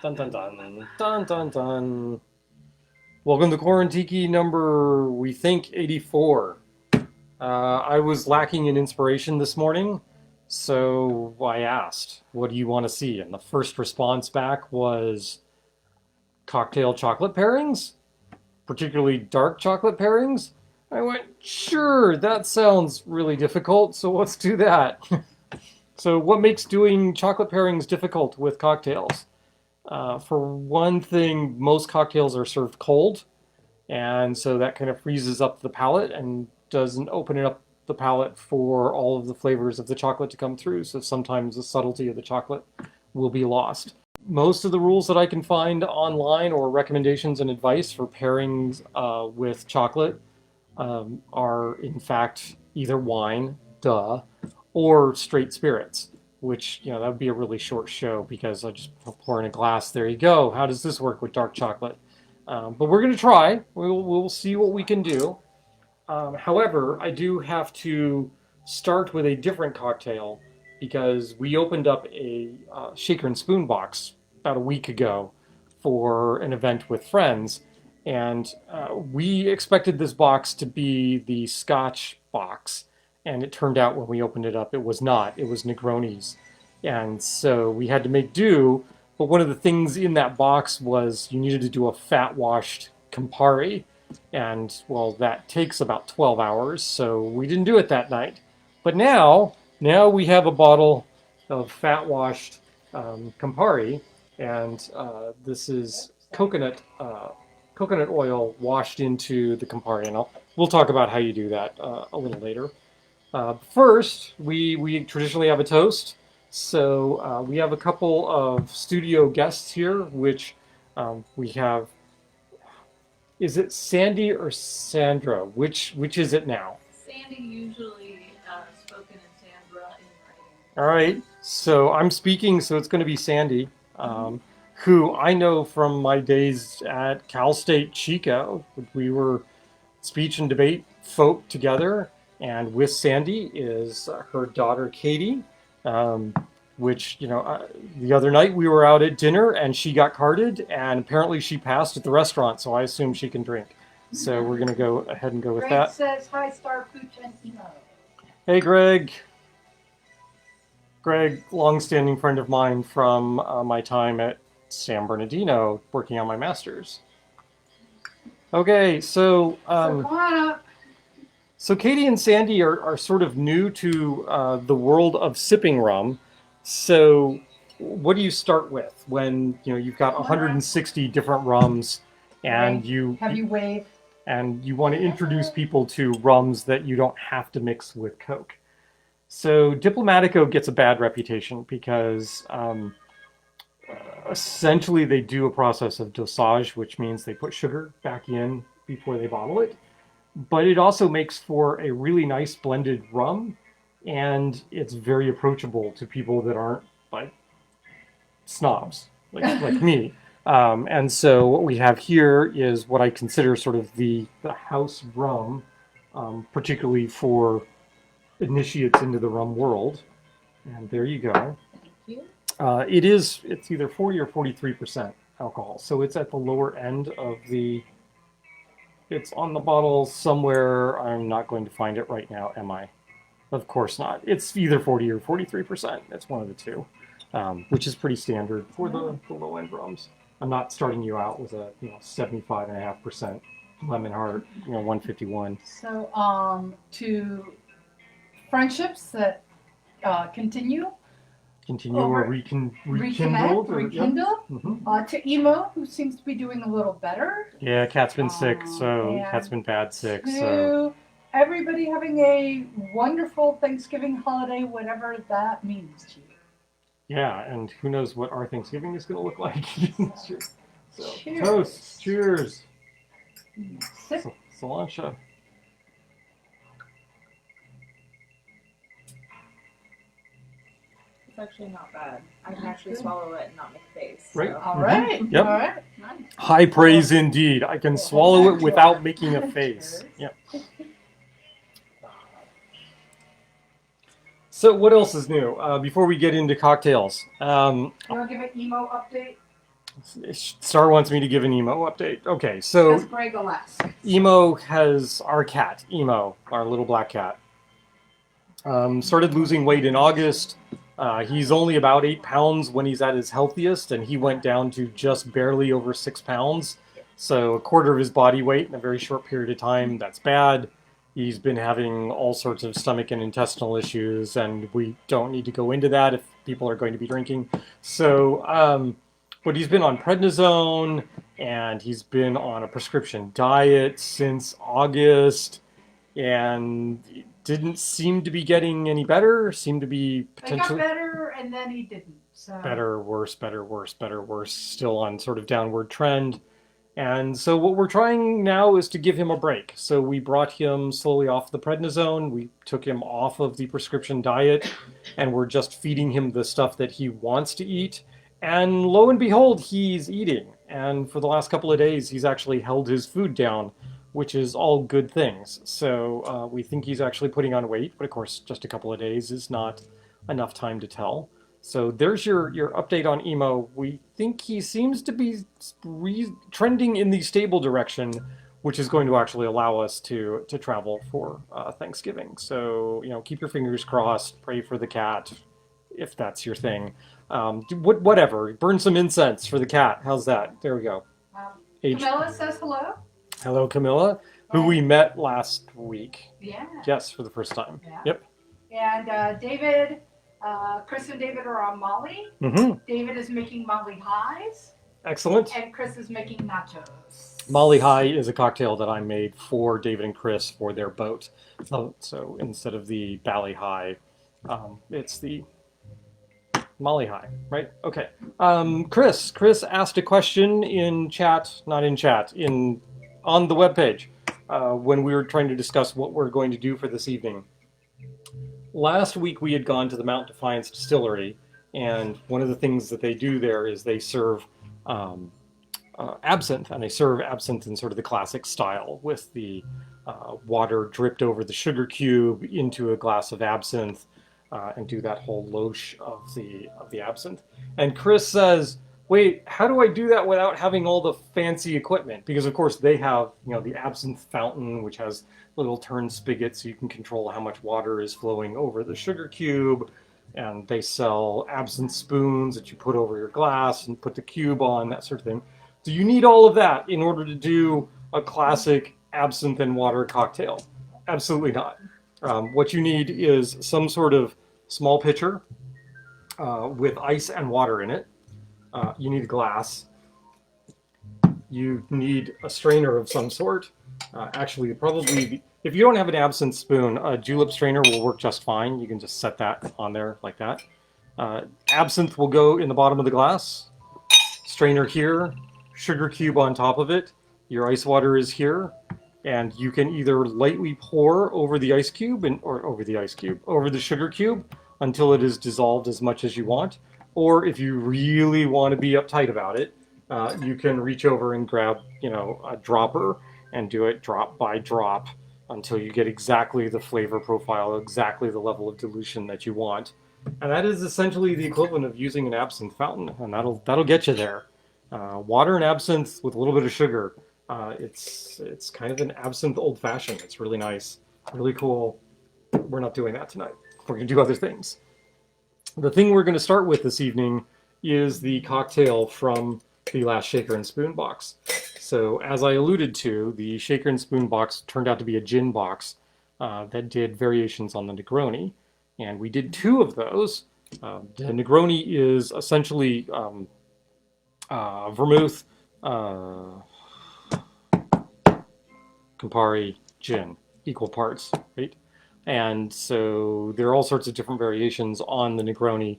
Dun dun dun. Dun dun dun. Welcome to Quarantiki number, we think, 84. I was lacking in inspiration this morning, so I asked, what do you want to see? And the first response back was cocktail chocolate pairings, particularly dark chocolate pairings. I went, sure, that sounds really difficult, so let's do that. So, what makes doing chocolate pairings difficult with cocktails? For one thing, most cocktails are served cold, and so that kind of freezes up the palate and doesn't open it up the palate for all of the flavors of the chocolate to come through. So sometimes the subtlety of the chocolate will be lost. Most of the rules that I can find online or recommendations and advice for pairings with chocolate are, in fact, either wine, duh, or straight spirits, which, that would be a really short show because I just pour in a glass. There you go. How does this work with dark chocolate? But we're going to try. We'll see what we can do. However, I do have to start with a different cocktail because we opened up a shaker and spoon box about a week ago for an event with friends. And we expected this box to be the Scotch box. And it turned out when we opened it up, it was not. It was Negroni's. And so we had to make do. But one of the things in that box was you needed to do a fat washed Campari. And well, that takes about 12 hours, so we didn't do it that night. But now we have a bottle of fat washed Campari, and this is coconut oil washed into the Campari. And we'll talk about how you do that a little later. First, we traditionally have a toast. So we have a couple of studio guests here, which we have. Is it Sandy or Sandra? Which is it now? Sandy usually spoken and Sandra in writing. All right. So I'm speaking, so it's going to be Sandy, who I know from my days at Cal State Chico. We were speech and debate folk together, and with Sandy is her daughter Kayte. Which, the other night we were out at dinner and she got carded and apparently she passed at the restaurant, so I assume she can drink. So we're going to go ahead and go with Greg that. says, hi, Star Pooch and Emo. Hey, Greg. Greg, longstanding friend of mine from my time at San Bernardino working on my master's. Okay, so So come on up. so Kayte and Sandy are sort of new to the world of sipping rum. So what do you start with when you've got 160 different rums and Have you waved? and you want to introduce people to rums that you don't have to mix with Coke? So Diplomatico gets a bad reputation because essentially they do a process of dosage, which means they put sugar back in before they bottle it. But it also makes for a really nice blended rum, and it's very approachable to people that aren't like snobs like me. And so what we have here is what I consider sort of the house rum, particularly for initiates into the rum world. And there you go. Thank you. It's either 40 or 43% alcohol, so it's at the lower end of the. It's on the bottle somewhere. I'm not going to find it right now, am I? Of course not. It's either 40 or 43%. It's one of the two, which is pretty standard for the low end rums. I'm not starting you out with a 75.5% lemon heart, 151. So to friendships that continue, Or rekindled. rekindle. Mm-hmm. To Emo, who seems to be doing a little better. Yeah, Cat's been sick, so and Cat's been bad sick, To so everybody having a wonderful Thanksgiving holiday, whatever that means to you. yeah, and who knows what our Thanksgiving is going to look like. So, Cheers. toast, cheers. Sip. Solancha. It's actually not bad. I can actually swallow it and not make a face. Right. So. All right. Yep. All right. Nice. High praise indeed. I can swallow it without making a face. Yep. So what else is new before we get into cocktails? You want to give an Emo update? Star wants me to give an emo update. Okay, so Because Greg will ask. Emo has our cat, Emo, our little black cat. Started losing weight in August. He's only about 8 pounds when he's at his healthiest, and he went down to just barely over 6 pounds. So a quarter of his body weight in a very short period of time. That's bad. He's been having all sorts of stomach and intestinal issues, and we don't need to go into that if people are going to be drinking. So, but he's been on prednisone, and he's been on a prescription diet since August, and didn't seem to be getting any better. Seemed to be They got potentially better, and then he didn't. So better, worse, better, worse, better, worse. Still on sort of downward trend. And so what we're trying now is to give him a break. So we brought him slowly off the prednisone. We took him off of the prescription diet, and we're just feeding him the stuff that he wants to eat. And lo and behold, he's eating. And for the last couple of days, he's actually held his food down, which is all good things. So we think he's actually putting on weight, but of course, just a couple of days is not enough time to tell. So there's your update on Emo. We think he seems to be trending in the stable direction, which is going to actually allow us to travel for Thanksgiving. So, keep your fingers crossed, pray for the cat, if that's your thing. Whatever, burn some incense for the cat. How's that? There we go. Camilla says hello. Hello, Camilla, who we met last week. Yeah. Yes, for the first time. Yeah. Yep. And David, Chris and David are on Molly. Mm-hmm. David is making Molly Highs. Excellent. And Chris is making nachos. Molly High is a cocktail that I made for David and Chris for their boat. So instead of the Bally High, it's the Molly High, right? Okay. Chris asked a question in chat, not in chat, on the webpage when we were trying to discuss what we're going to do for this evening. Last week we had gone to the Mount Defiance Distillery, and one of the things that they do there is they serve absinthe, and they serve absinthe in sort of the classic style with the water dripped over the sugar cube into a glass of absinthe, and do that whole loche of the absinthe. And Chris says, wait, how do I do that without having all the fancy equipment? Because of course they have, the absinthe fountain, which has little turn spigots so you can control how much water is flowing over the sugar cube. And they sell absinthe spoons that you put over your glass and put the cube on, that sort of thing. Do you need all of that in order to do a classic absinthe and water cocktail? Absolutely not. What you need is some sort of small pitcher with ice and water in it. You need a glass. You need a strainer of some sort. Actually, probably, if you don't have an absinthe spoon, a julep strainer will work just fine. You can just set that on there like that. Absinthe will go in the bottom of the glass. Strainer here, sugar cube on top of it. Your ice water is here. And you can either lightly pour over the ice cube over the sugar cube until it is dissolved as much as you want. Or if you really want to be uptight about it, you can reach over and grab, a dropper and do it drop by drop until you get exactly the flavor profile, exactly the level of dilution that you want. And that is essentially the equivalent of using an absinthe fountain, and that'll get you there. Water and absinthe with a little bit of sugar. It's kind of an absinthe old-fashioned. It's really nice, really cool. We're not doing that tonight. We're going to do other things. The thing we're going to start with this evening is the cocktail from the last Shaker and Spoon box. So as I alluded to, the Shaker and Spoon box turned out to be a gin box that did variations on the Negroni. And we did 2 of those. The Negroni is essentially vermouth, Campari, gin, equal parts, right? And so there are all sorts of different variations on the Negroni.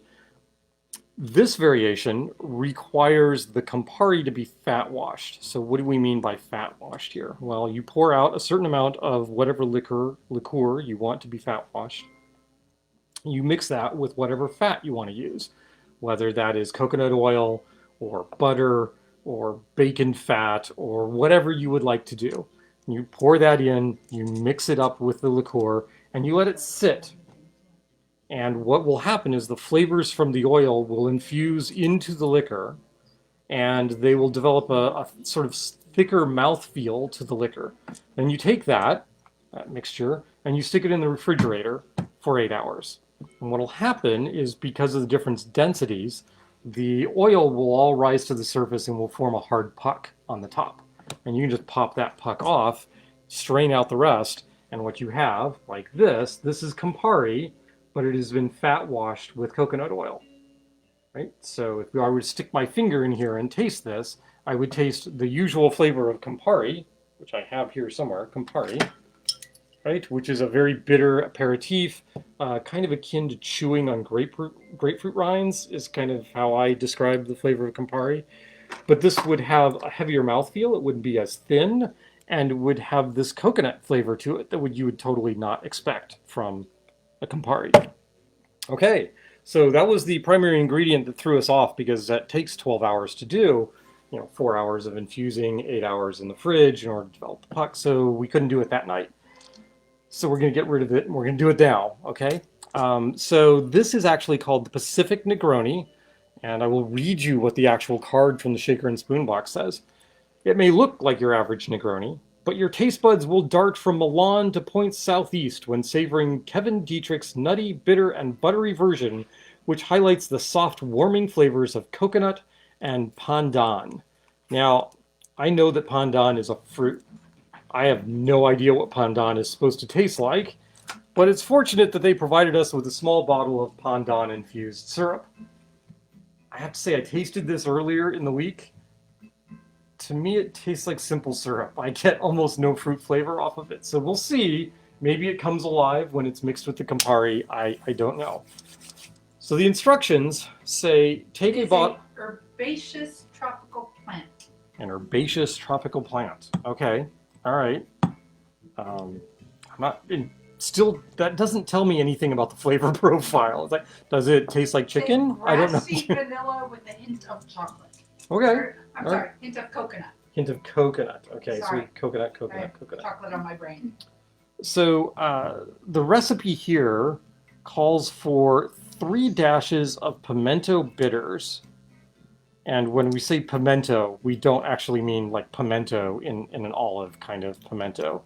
This variation requires the Campari to be fat washed. So what do we mean by fat washed here? Well, you pour out a certain amount of whatever liqueur you want to be fat washed. You mix that with whatever fat you want to use, whether that is coconut oil or butter or bacon fat or whatever you would like to do. You pour that in, you mix it up with the liqueur, and you let it sit. And what will happen is the flavors from the oil will infuse into the liquor, and they will develop a sort of thicker mouthfeel to the liquor. Then you take that mixture and you stick it in the refrigerator for 8 hours. And what will happen is, because of the different densities, the oil will all rise to the surface and will form a hard puck on the top. And you can just pop that puck off, strain out the rest, and what you have, like this is Campari, but it has been fat washed with coconut oil. Right? So if I were to stick my finger in here and taste this, I would taste the usual flavor of Campari, which I have here somewhere, Campari, right? Which is a very bitter aperitif, kind of akin to chewing on grapefruit rinds is kind of how I describe the flavor of Campari. But this would have a heavier mouthfeel. It wouldn't be as thin, and would have this coconut flavor to it that you would totally not expect from a Campari. Okay, so that was the primary ingredient that threw us off, because that takes 12 hours to do. 4 hours of infusing, 8 hours in the fridge in order to develop the puck, so we couldn't do it that night. So we're going to get rid of it, and we're going to do it now, okay? So this is actually called the Pacific Negroni, and I will read you what the actual card from the shaker and spoon box says. It may look like your average Negroni, but your taste buds will dart from Milan to points southeast when savoring Kevin Dietrich's nutty, bitter, and buttery version, which highlights the soft, warming flavors of coconut and pandan. Now, I know that pandan is a fruit. I have no idea what pandan is supposed to taste like, but it's fortunate that they provided us with a small bottle of pandan-infused syrup. I have to say, I tasted this earlier in the week. To me, it tastes like simple syrup. I get almost no fruit flavor off of it. So we'll see. Maybe it comes alive when it's mixed with the Campari. I don't know. So the instructions say, take a bottle... herbaceous tropical plant. An herbaceous tropical plant. Okay. All right. I'm not... Still, that doesn't tell me anything about the flavor profile. It's like, does it taste like chicken? I don't know. Grassy vanilla with a hint of chocolate. Okay. I'm sorry, hint of coconut. Hint of coconut. Okay, Sorry. so coconut. I have chocolate on my brain. So the recipe here calls for 3 dashes of pimento bitters. And when we say pimento, we don't actually mean like pimento in an olive kind of pimento.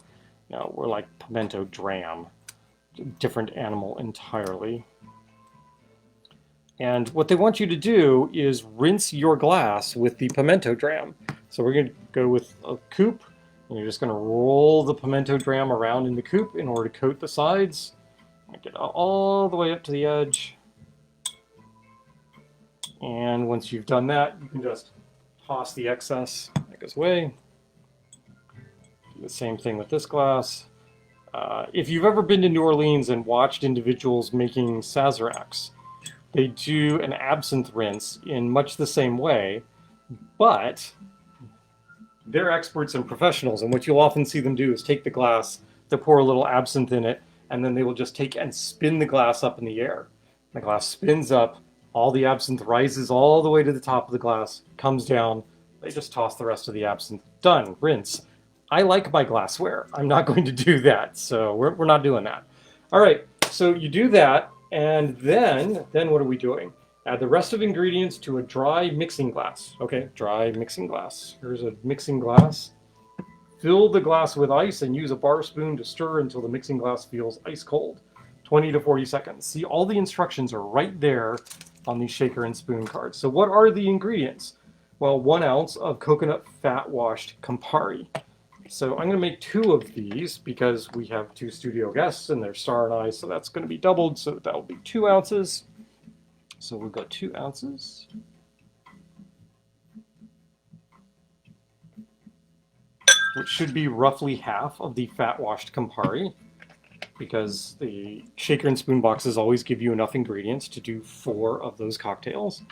No, we're like pimento dram. Different animal entirely. And what they want you to do is rinse your glass with the pimento dram. So we're going to go with a coupe, and you're just going to roll the pimento dram around in the coupe in order to coat the sides. Get all the way up to the edge. And once you've done that, you can just toss the excess. That goes away. Do the same thing with this glass. If you've ever been to New Orleans and watched individuals making Sazeracs, they do an absinthe rinse in much the same way, but they're experts and professionals, and what you'll often see them do is take the glass, they pour a little absinthe in it, and then they will just take and spin the glass up in the air. The glass spins up, all the absinthe rises all the way to the top of the glass, comes down, they just toss the rest of the absinthe. Done, rinse. I like my glassware. I'm not going to do that, so we're not doing that. All right, so you do that, and then what are we doing? Add the rest of ingredients to a dry mixing glass. Okay, dry mixing glass. Here's a mixing glass. Fill the glass with ice and use a bar spoon to stir until the mixing glass feels ice cold. 20 to 40 seconds. See, all the instructions are right there on the shaker and spoon cards. So what are the ingredients? Well, 1 ounce of coconut fat washed Campari. So I'm going to make 2 of these because we have 2 studio guests and they're Star and I, so that's going to be doubled, so that will be 2 ounces. So we've got 2 ounces. Which should be roughly half of the fat washed Campari, because the shaker and spoon boxes always give you enough ingredients to do 4 of those cocktails.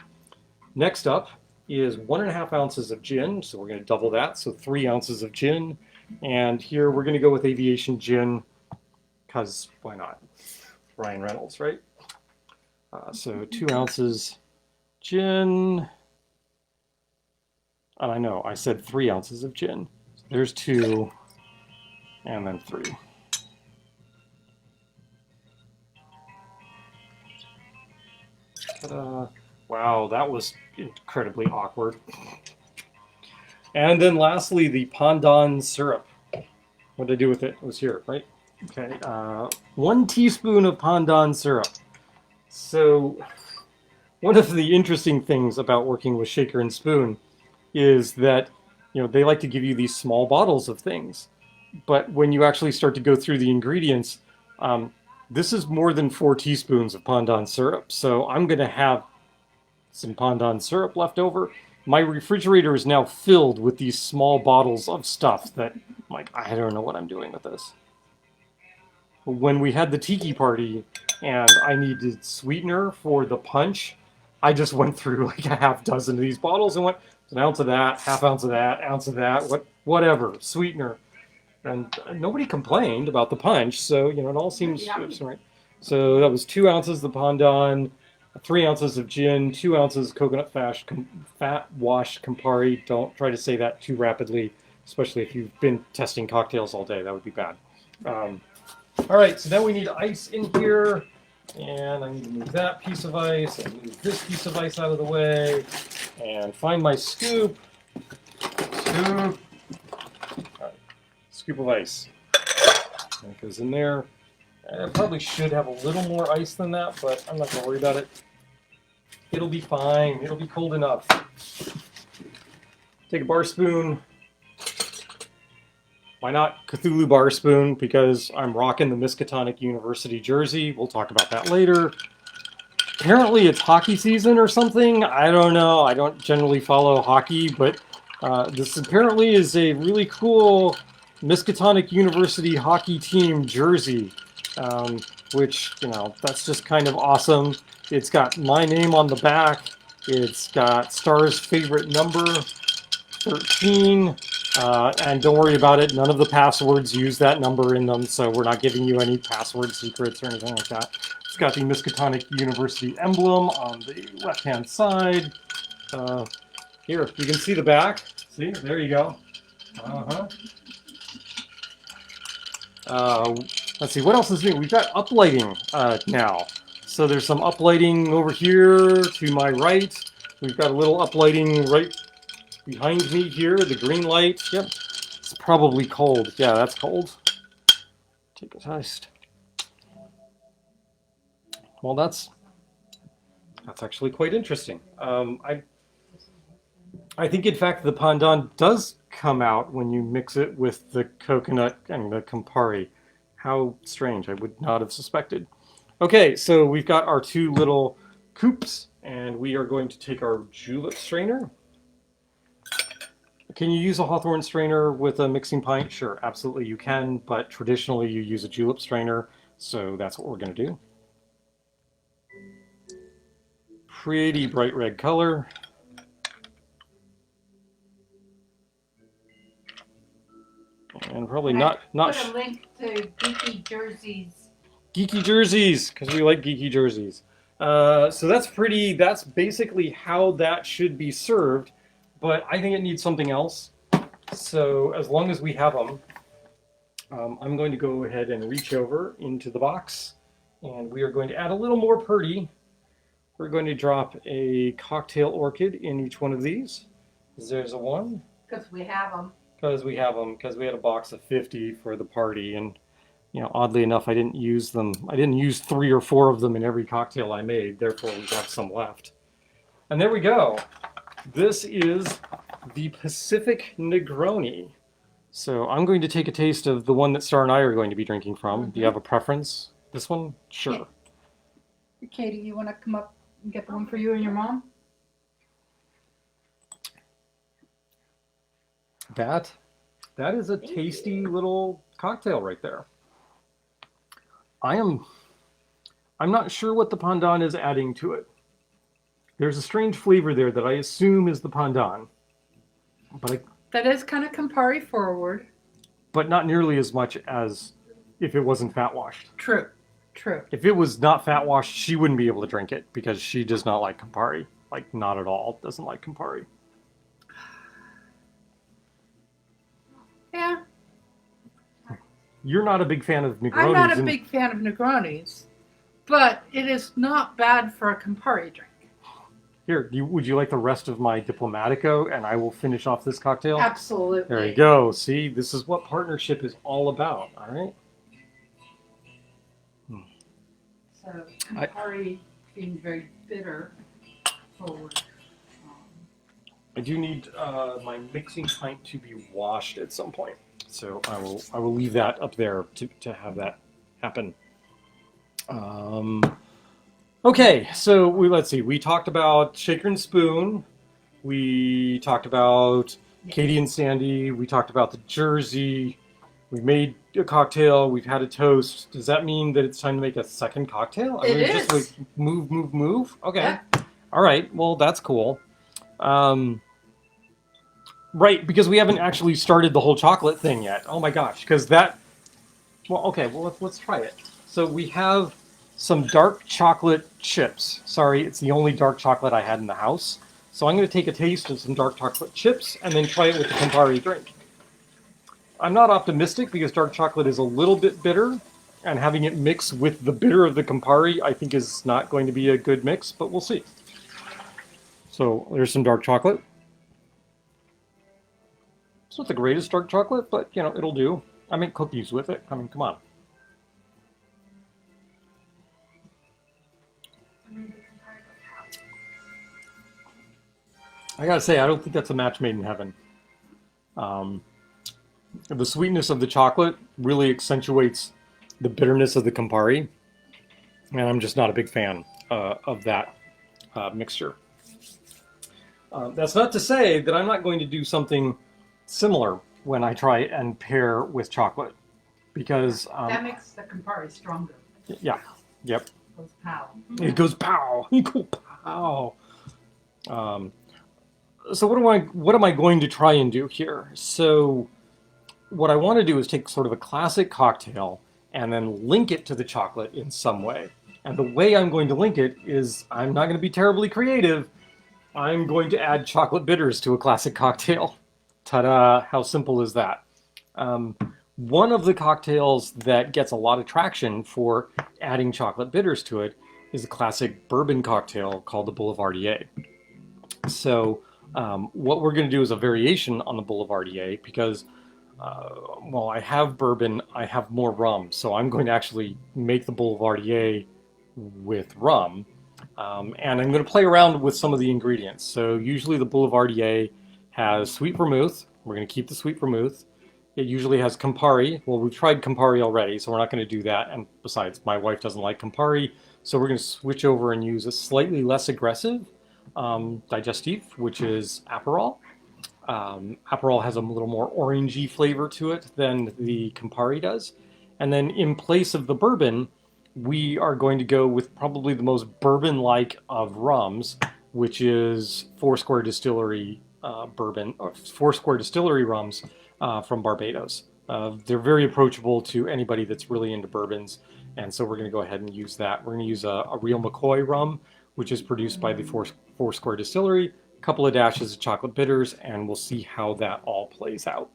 Next up is 1.5 ounces of gin, so we're going to double that, so 3 ounces of gin. And here we're going to go with aviation gin, because why not? Ryan Reynolds, right? So 2 ounces gin. And I know, I said 3 ounces of gin. So there's 2, and then 3. Ta-da. Wow, that was incredibly awkward. And then lastly, the pandan syrup. What did I do with it? It was here, right? Okay, 1 teaspoon of pandan syrup. So, one of the interesting things about working with shaker and spoon is that, they like to give you these small bottles of things. But when you actually start to go through the ingredients, um, this is more than 4 teaspoons of pandan syrup. So I'm going to have some pandan syrup left over. My refrigerator is now filled with these small bottles of stuff that, like, I don't know what I'm doing with this. When we had the tiki party and I needed sweetener for the punch, I just went through like a half dozen of these bottles and went an ounce of that, half ounce of that, ounce of that, whatever, sweetener. And nobody complained about the punch, so it all seems right. So that was 2 ounces of the pandan, 3 ounces of gin, 2 ounces coconut fat wash Campari. Don't try to say that too rapidly, especially if you've been testing cocktails all day. That would be bad. All right, so now we need ice in here, and I need to move that piece of ice and move this piece of ice out of the way, and find my scoop. Scoop. Scoop of ice. That goes in there. I probably should have a little more ice than that, but I'm not going to worry about it. It'll be fine. It'll be cold enough. Take a bar spoon. Why not Cthulhu bar spoon? Because I'm rocking the Miskatonic University jersey. We'll talk about that later. Apparently it's hockey season or something. I don't know. I don't generally follow hockey, but this apparently is a really cool Miskatonic University hockey team jersey, which, that's just kind of awesome. It's got my name on the back. It's got Star's favorite number, 13. And don't worry about it. None of the passwords use that number in them, so we're not giving you any password secrets or anything like that. It's got the Miskatonic University emblem on the left-hand side. Here, you can see the back. See, there you go. Let's see, what else is new? We've got uplighting now. So there's some uplighting over here to my right. We've got a little uplighting right behind me here, the green light. Yep, it's probably cold. Yeah, that's cold. Take a taste. Well, that's actually quite interesting. I think, in fact, the pandan does come out when you mix it with the coconut and the Campari. How strange. I would not have suspected. Okay, so we've got our 2 little coupes, and we are going to take our julep strainer. Can you use a Hawthorne strainer with a mixing pint? Sure, absolutely you can, but traditionally you use a julep strainer, so that's what we're going to do. Pretty bright red color. And probably not put a link to geeky jerseys, because we like geeky jerseys. So that's basically how that should be served, but I think it needs something else. So as long as we have them, I'm going to go ahead and reach over into the box, and we are going to add a little more purdy. We're going to drop a cocktail orchid in each one of these. There's a one. Because we have them. Because we had a box of 50 for the party, and oddly enough, I didn't use them. I didn't use 3 or 4 of them in every cocktail I made. Therefore, we have some left. And there we go. This is the Pacific Negroni. So I'm going to take a taste of the one that Star and I are going to be drinking from. Do you have a preference? This one? Sure. Yeah. Kayte, you want to come up and get the one for you and your mom? That is a tasty little cocktail right there. I'm not sure what the pandan is adding to it. There's a strange flavor there that I assume is the pandan, but that is kind of Campari forward. But not nearly as much as if it wasn't fat washed. True. If it was not fat washed, she wouldn't be able to drink it because she does not like Campari. Like, not at all. Doesn't like Campari. Yeah. You're not a big fan of Negronis. I'm not a big fan of Negronis, but it is not bad for a Campari drink. Here, would you like the rest of my Diplomatico, and I will finish off this cocktail? Absolutely. There you go. See, this is what partnership is all about. All right. So Campari being very bitter forward. I do need my mixing pint to be washed at some point, so I will leave that up there to have that happen. Okay, so let's see. We talked about Shaker and Spoon. We talked about Katie and Sandy. We talked about the Jersey. We made a cocktail. We've had a toast. Does that mean that it's time to make a second cocktail? It is. Just like move. Okay. Yeah. All right. Well, that's cool. Right, because we haven't actually started the whole chocolate thing yet. Oh my gosh, because that. Well, okay. Well, let's try it. So we have some dark chocolate chips. Sorry, it's the only dark chocolate I had in the house. So I'm going to take a taste of some dark chocolate chips and then try it with the Campari drink. I'm not optimistic because dark chocolate is a little bit bitter, and having it mix with the bitter of the Campari I think is not going to be a good mix, but we'll see. So there's some dark chocolate. It's not the greatest dark chocolate, but you know, it'll do. I make cookies with it. I mean, come on. I gotta say, I don't think that's a match made in heaven. The sweetness of the chocolate really accentuates the bitterness of the Campari, and I'm just not a big fan of that mixture. That's not to say that I'm not going to do something similar when I try and pair with chocolate, because That makes the Campari stronger. yeah, yep, Goes pow. it goes pow, you go pow. So what am I going to try and do here? So what I want to do is take sort of a classic cocktail and then link it to the chocolate in some way. And the way I'm going to link it is I'm not going to be terribly creative. I'm going to add chocolate bitters to a classic cocktail. Ta-da! How simple is that? One of the cocktails that gets a lot of traction for adding chocolate bitters to it is a classic bourbon cocktail called the Boulevardier. So what we're going to do is a variation on the Boulevardier because, well, I have bourbon, I have more rum, so I'm going to actually make the Boulevardier with rum. And I'm going to play around with some of the ingredients. So usually the Boulevardier has sweet vermouth. We're going to keep the sweet vermouth. It usually has Campari. Well, we've tried Campari already, so we're not going to do that. And besides, my wife doesn't like Campari, so we're going to switch over and use a slightly less aggressive digestif, which is Aperol. Aperol has a little more orangey flavor to it than the Campari does. And then in place of the bourbon, we are going to go with probably the most bourbon-like of rums, which is Foursquare Distillery bourbon, or Foursquare Distillery rums from Barbados. They're very approachable to anybody that's really into bourbons, and so we're going to go ahead and use that. We're going to use a real McCoy rum, which is produced by the Foursquare Distillery, a couple of dashes of chocolate bitters, and we'll see how that all plays out.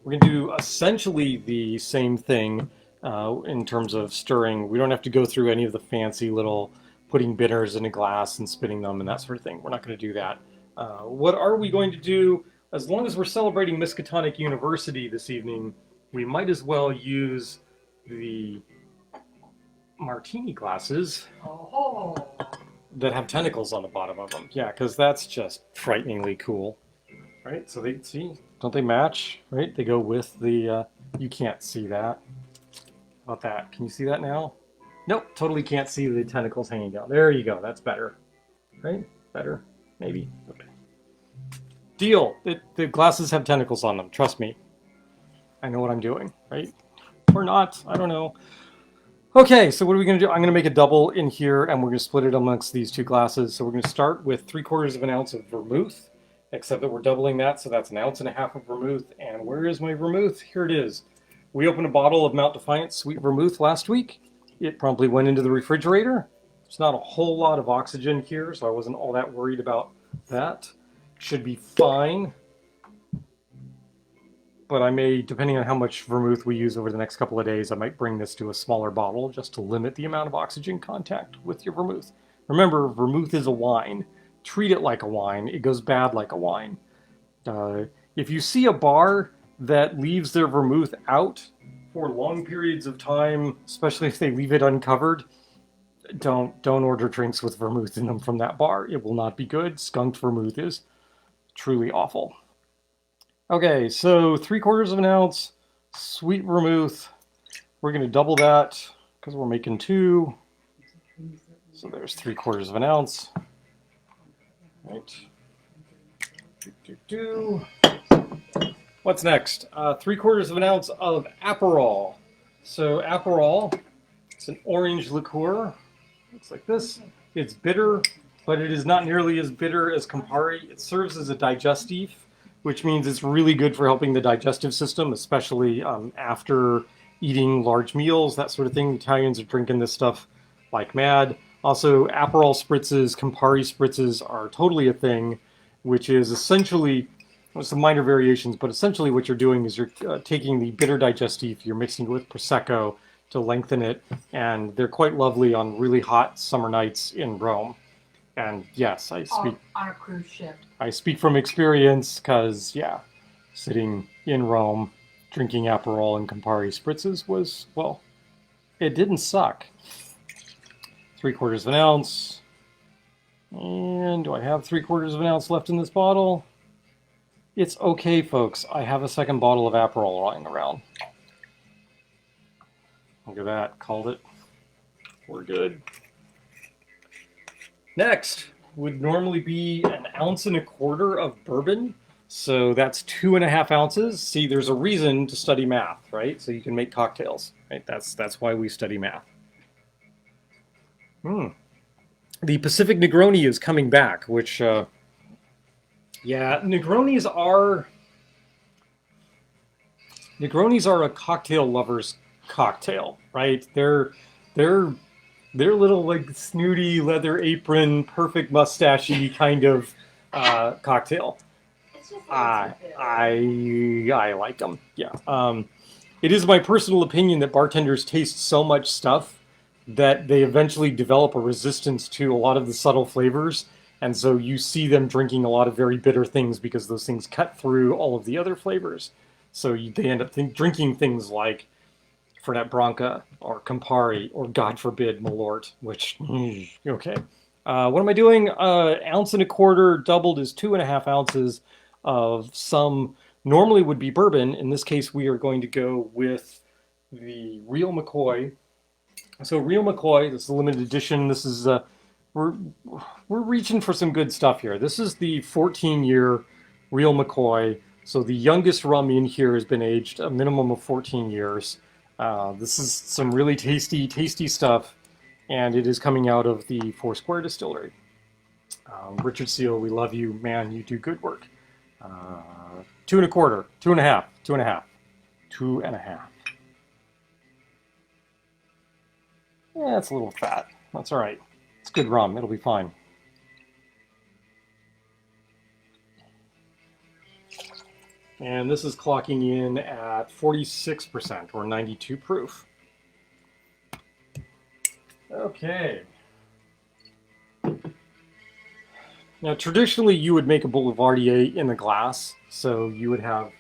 We're going to do essentially the same thing in terms of stirring. We don't have to go through any of the fancy little putting bitters in a glass and spinning them and that sort of thing. We're not going to do that. What are we going to do? As long as we're celebrating Miskatonic University this evening, we might as well use the martini glasses Oh. that have tentacles on the bottom of them. Yeah, because that's just frighteningly cool. Right? So they see, don't they match? Right? They go with the, you can't see that. How about that? Can you see that now? Nope, totally can't see the tentacles hanging down. There you go, that's better. Right? Better? Maybe. Okay. Deal. The glasses have tentacles on them, trust me. I know what I'm doing, right? Or not, I don't know. Okay, so what are we going to do? I'm going to make a double in here, and we're going to split it amongst these two glasses. So we're going to start with 3/4 of an ounce of vermouth, except that we're doubling that, so that's 1.5 ounces of vermouth. And where is my vermouth? Here it is. We opened a bottle of Mount Defiance sweet vermouth last week. It promptly went into the refrigerator. There's not a whole lot of oxygen here, so I wasn't all that worried about that. Should be fine. But I may, depending on how much vermouth we use over the next couple of days, I might bring this to a smaller bottle just to limit the amount of oxygen contact with your vermouth. Remember, vermouth is a wine. Treat it like a wine. It goes bad like a wine. If you see a bar that leaves their vermouth out for long periods of time, especially if they leave it uncovered, don't order drinks with vermouth in them from that bar. It will not be good. Skunked vermouth is truly awful. Okay, so 3/4 of an ounce sweet vermouth. We're going to double that because we're making 2. So there's 3/4 of an ounce. Right. What's next? 3/4 of an ounce of Aperol. So Aperol, it's an orange liqueur. Looks like this. It's bitter, but it is not nearly as bitter as Campari. It serves as a digestif, which means it's really good for helping the digestive system, especially after eating large meals, that sort of thing. Italians are drinking this stuff like mad. Also, Aperol spritzes, Campari spritzes are totally a thing, which is essentially, some minor variations, but essentially what you're doing is you're taking the bitter digestif, you're mixing it with Prosecco to lengthen it, and they're quite lovely on really hot summer nights in Rome. And yes, I speak on a cruise ship. I speak from experience because, yeah, sitting in Rome, drinking Aperol and Campari spritzes was, well, it didn't suck. 3/4 of an ounce. And do I have 3/4 of an ounce left in this bottle? It's okay, folks. I have a second bottle of Aperol lying around. Look at that. Called it. We're good. Next would normally be 1.25 ounces of bourbon. So that's 2.5 ounces. See, there's a reason to study math, right? So you can make cocktails, right? That's why we study math. The Pacific Negroni is coming back, which, yeah, Negronis are a cocktail lover's cocktail, right? They're little, like, snooty leather apron, perfect mustachy kind of cocktail. It's just I like them. Yeah. It is my personal opinion that bartenders taste so much stuff that they eventually develop a resistance to a lot of the subtle flavors, and so you see them drinking a lot of very bitter things because those things cut through all of the other flavors. So they end up drinking things like Fernet Branca or Campari or, God forbid, Malort, which, okay. What am I doing? 1.25 ounces doubled is 2.5 ounces of some normally would be bourbon. In this case, we are going to go with the Real McCoy. So Real McCoy, this is a limited edition. This is we're reaching for some good stuff here. This is the 14-year Real McCoy. So the youngest rum in here has been aged a minimum of 14 years. This is some really tasty stuff, and it is coming out of the Foursquare Distillery. Richard Seal, we love you, man. You do good work. 2.25, 2.5. Yeah, it's a little fat. That's all right. It's good rum. It'll be fine. And this is clocking in at 46% or 92 proof. Okay. Now, traditionally, you would make a Boulevardier in a glass. So you would have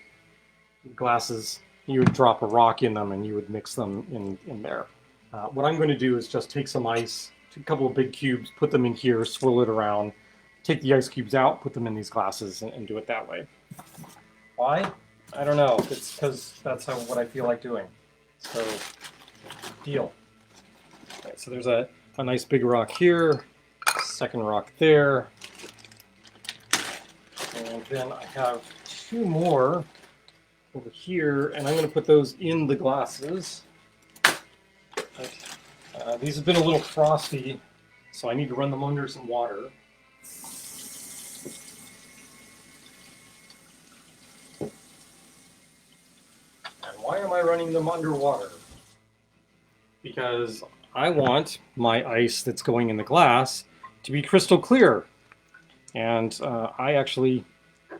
glasses, you would drop a rock in them, and you would mix them in there. What I'm going to do is just take some ice, a couple of big cubes, put them in here, swirl it around, take the ice cubes out, put them in these glasses, and do it that way. Why? I don't know. It's because that's what I feel like doing. So, deal. Okay, so there's a nice big rock here, second rock there, and then I have 2 more over here, and I'm going to put those in the glasses. These have been a little frosty, so I need to run them under some water. And why am I running them underwater? Because I want my ice that's going in the glass to be crystal clear. And I actually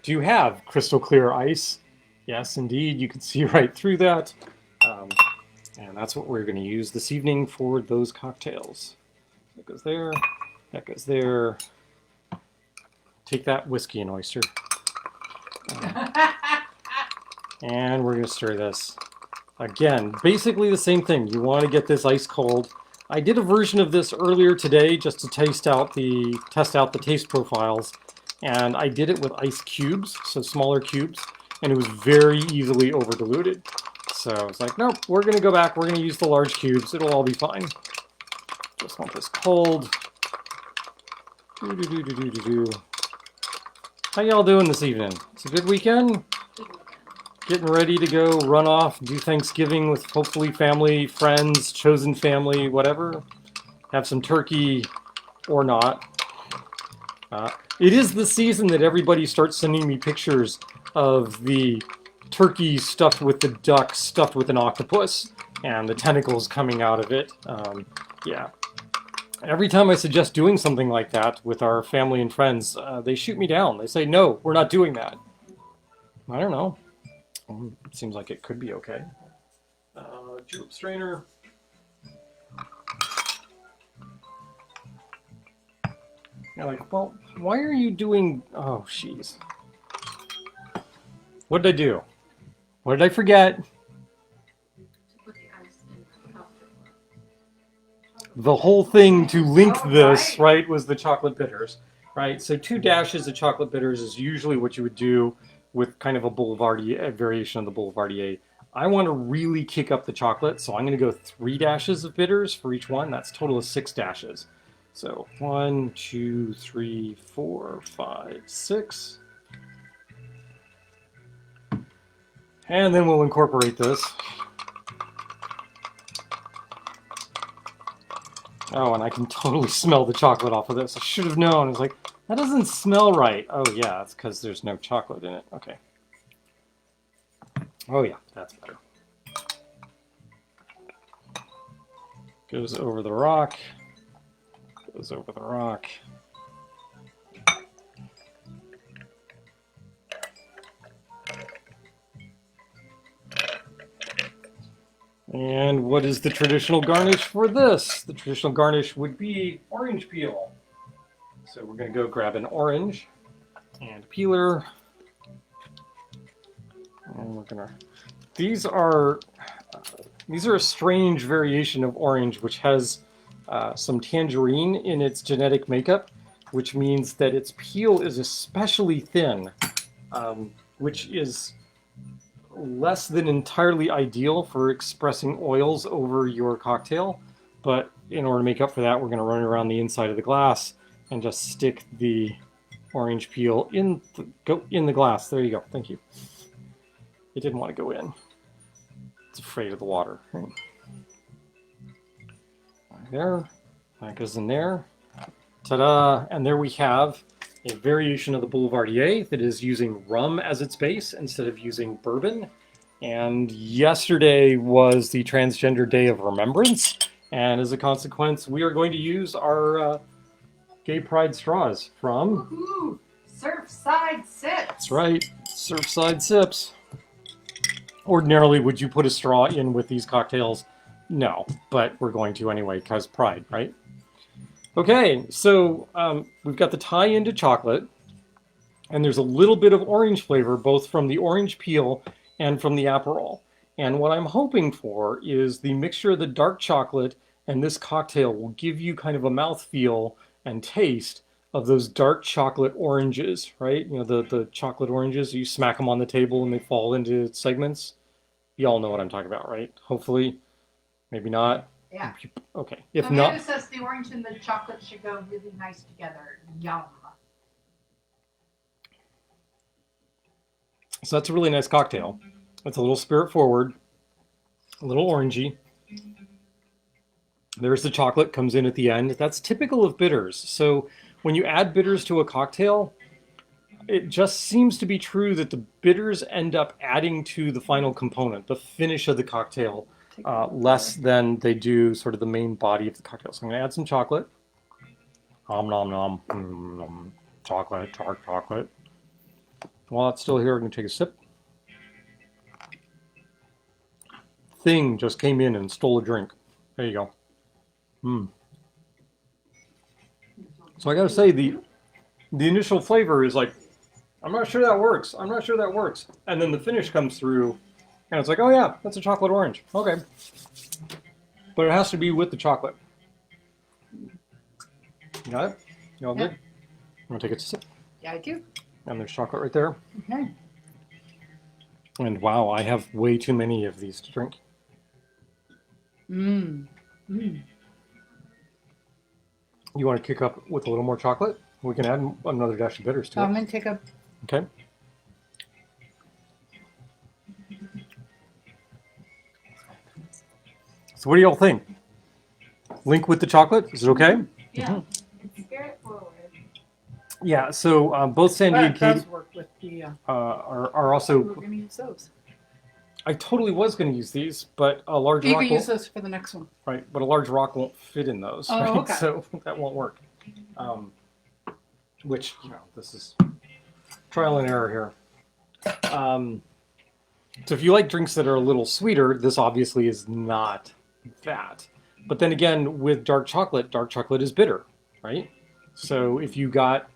do have crystal clear ice. Yes, indeed, you can see right through that. And that's what we're going to use this evening for those cocktails. It goes there, That goes there. Take that, whiskey and oyster. And we're going to stir this. Again, basically the same thing. You want to get this ice cold. I did a version of this earlier today just to test out the taste profiles. And I did it with ice cubes, so smaller cubes. And it was very easily over diluted. So I was like, nope, we're going to go back. We're going to use the large cubes. It'll all be fine. Just want this cold. How y'all doing this evening? It's a good weekend? Getting ready to go run off, do Thanksgiving with hopefully family, friends, chosen family, whatever. Have some turkey or not. It is the season that everybody starts sending me pictures of the turkey stuffed with the duck, stuffed with an octopus, and the tentacles coming out of it. Yeah. Every time I suggest doing something like that with our family and friends, they shoot me down. They say, no, we're not doing that. I don't know. It seems like it could be okay. Julep strainer. You're like, well, why are you doing... Oh, jeez. What did I do? What did I forget? To put the ice in the cup. The whole thing to link this, right, was the chocolate bitters, right? So 2 dashes of chocolate bitters is usually what you would do with kind of a Boulevardier, a variation of the Boulevardier. I want to really kick up the chocolate, so I'm going to go 3 dashes of bitters for each one. That's a total of 6 dashes. So 1, 2, 3, 4, 5, 6. And then we'll incorporate this. Oh, and I can totally smell the chocolate off of this. I should have known. I was like, that doesn't smell right. Oh, yeah, it's because there's no chocolate in it. Okay. Oh, yeah, that's better. Goes over the rock. Goes over the rock. And what is the traditional garnish for this? The traditional garnish would be orange peel. So we're going to go grab an orange and a peeler. And we're going to... These are a strange variation of orange, which has some tangerine in its genetic makeup, which means that its peel is especially thin, which is less than entirely ideal for expressing oils over your cocktail. But in order to make up for that, we're going to run around the inside of the glass and just stick the orange peel in the glass. There you go. Thank you. It didn't want to go in. It's afraid of the water. Right there. That goes in there. Ta-da! And there we have a variation of the Boulevardier that is using rum as its base instead of using bourbon. And yesterday was the Transgender Day of Remembrance. And as a consequence, we are going to use our Gay Pride straws from... Woohoo! Surfside Sips! That's right, Surfside Sips. Ordinarily, would you put a straw in with these cocktails? No, but we're going to anyway, because pride, right? Okay, so we've got the tie into chocolate, and there's a little bit of orange flavor, both from the orange peel and from the Aperol. And what I'm hoping for is the mixture of the dark chocolate and this cocktail will give you kind of a mouthfeel and taste of those dark chocolate oranges, right? You know, the chocolate oranges, you smack them on the table and they fall into segments. You all know what I'm talking about, right? Hopefully, maybe not. Yeah. Okay, if Amanda not... says the orange and the chocolate should go really nice together. Yum. So that's a really nice cocktail. It's a little spirit forward, a little orangey. There's the chocolate, comes in at the end. That's typical of bitters. So when you add bitters to a cocktail, it just seems to be true that the bitters end up adding to the final component, the finish of the cocktail, less than they do sort of the main body of the cocktail. So I'm going to add some chocolate. Nom nom nom. Nom. Chocolate, dark chocolate. While it's still here, I'm going to take a sip. Thing just came in and stole a drink. There you go. So I gotta say, the initial flavor is like, I'm not sure that works. I'm not sure that works. And then the finish comes through, and it's like, oh yeah, that's a chocolate orange. Okay. But it has to be with the chocolate. You got it? You all good? Yep. I'm gonna take a sip. Yeah, I do. And there's chocolate right there. Okay. And wow, I have way too many of these to drink. Mmm. Mmm. You want to kick up with a little more chocolate? We can add another dash of bitters to I'm it. going to take a... Okay. So what do y'all think? Link with the chocolate? Is it okay? Yeah, it's spirit forward. Yeah, so both Sandy and That Kayte does work with the... are we're also... going to use those. I totally was going to use these, but a large You rock can won't, use those for the next one. right, but a large rock won't fit in those, Oh, right? okay. So that won't work. Which, you know, this is trial and error here. So if you like drinks that are a little sweeter, this obviously is not that. But then again, with dark chocolate is bitter, right? So if you got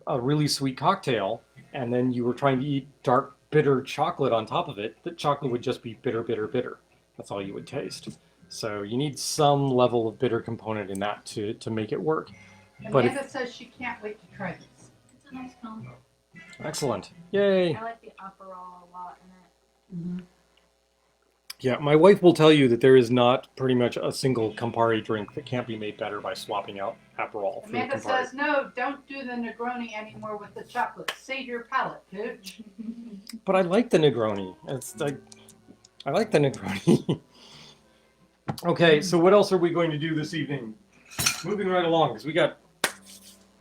a really sweet cocktail and then you were trying to eat dark, bitter chocolate on top of it, the chocolate would just be bitter, bitter, bitter. That's all you would taste. So you need some level of bitter component in that to make it work. But Amanda says she can't wait to try this. It's a nice combo. Excellent. Yay. I like the Aperol a lot in it. Mm-hmm. Yeah, my wife will tell you that there is not pretty much a single Campari drink that can't be made better by swapping out Aperol for the Amanda Campari. says, no, don't do the Negroni anymore with the chocolate. Save your palate, bitch. But I like the Negroni. It's like, I like the Negroni. Okay, so what else are we going to do this evening? Moving right along, because we got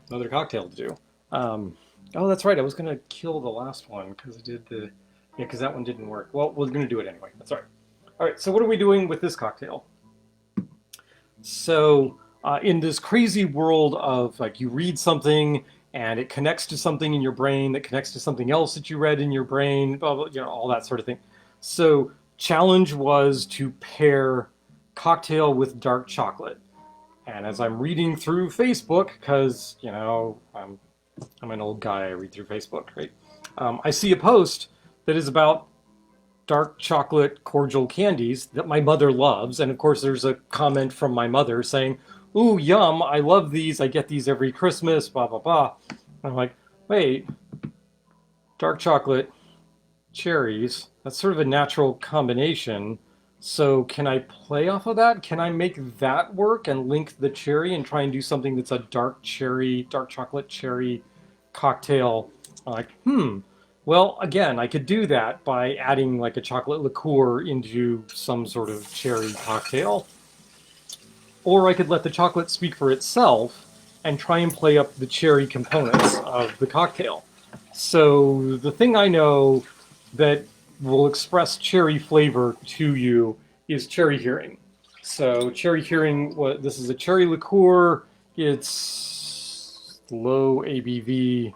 another cocktail to do. Oh, that's right. I was going to kill the last one because I did the... Yeah, because that one didn't work. Well, we're going to do it anyway. That's all right. All right, so what are we doing with this cocktail? So in this crazy world of, like, you read something and it connects to something in your brain that connects to something else that you read in your brain, blah, blah, you know, all that sort of thing. So challenge was to pair cocktail with dark chocolate. And as I'm reading through Facebook, because, you know, I'm an old guy, I read through Facebook, right? I see a post that is about dark chocolate cordial candies that my mother loves. And of course, there's a comment from my mother saying, ooh, yum, I love these. I get these every Christmas, blah, blah, blah. I'm like, wait, dark chocolate, cherries, that's sort of a natural combination. So can I play off of that? Can I make that work and link the cherry and try and do something that's a dark chocolate cherry cocktail? I'm like, well, again, I could do that by adding like a chocolate liqueur into some sort of cherry cocktail. Or I could let the chocolate speak for itself and try and play up the cherry components of the cocktail. So the thing I know that will express cherry flavor to you is cherry hearing. So cherry hearing, this is a cherry liqueur. It's low ABV.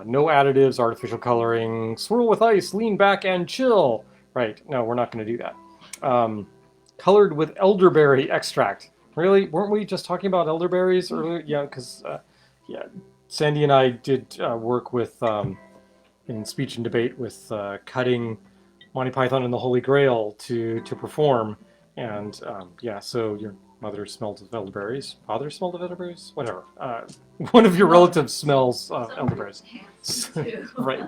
No additives, artificial coloring, swirl with ice, lean back and chill. Right, no, we're not going to do that. Colored with elderberry extract. Really? Weren't we just talking about elderberries earlier? Yeah, because yeah, Sandy and I did work with, in speech and debate, with cutting Monty Python and the Holy Grail to perform. And yeah, so your mother smelled of elderberries. Father smelled of elderberries? Whatever. One of your relatives smells elderberries. Right.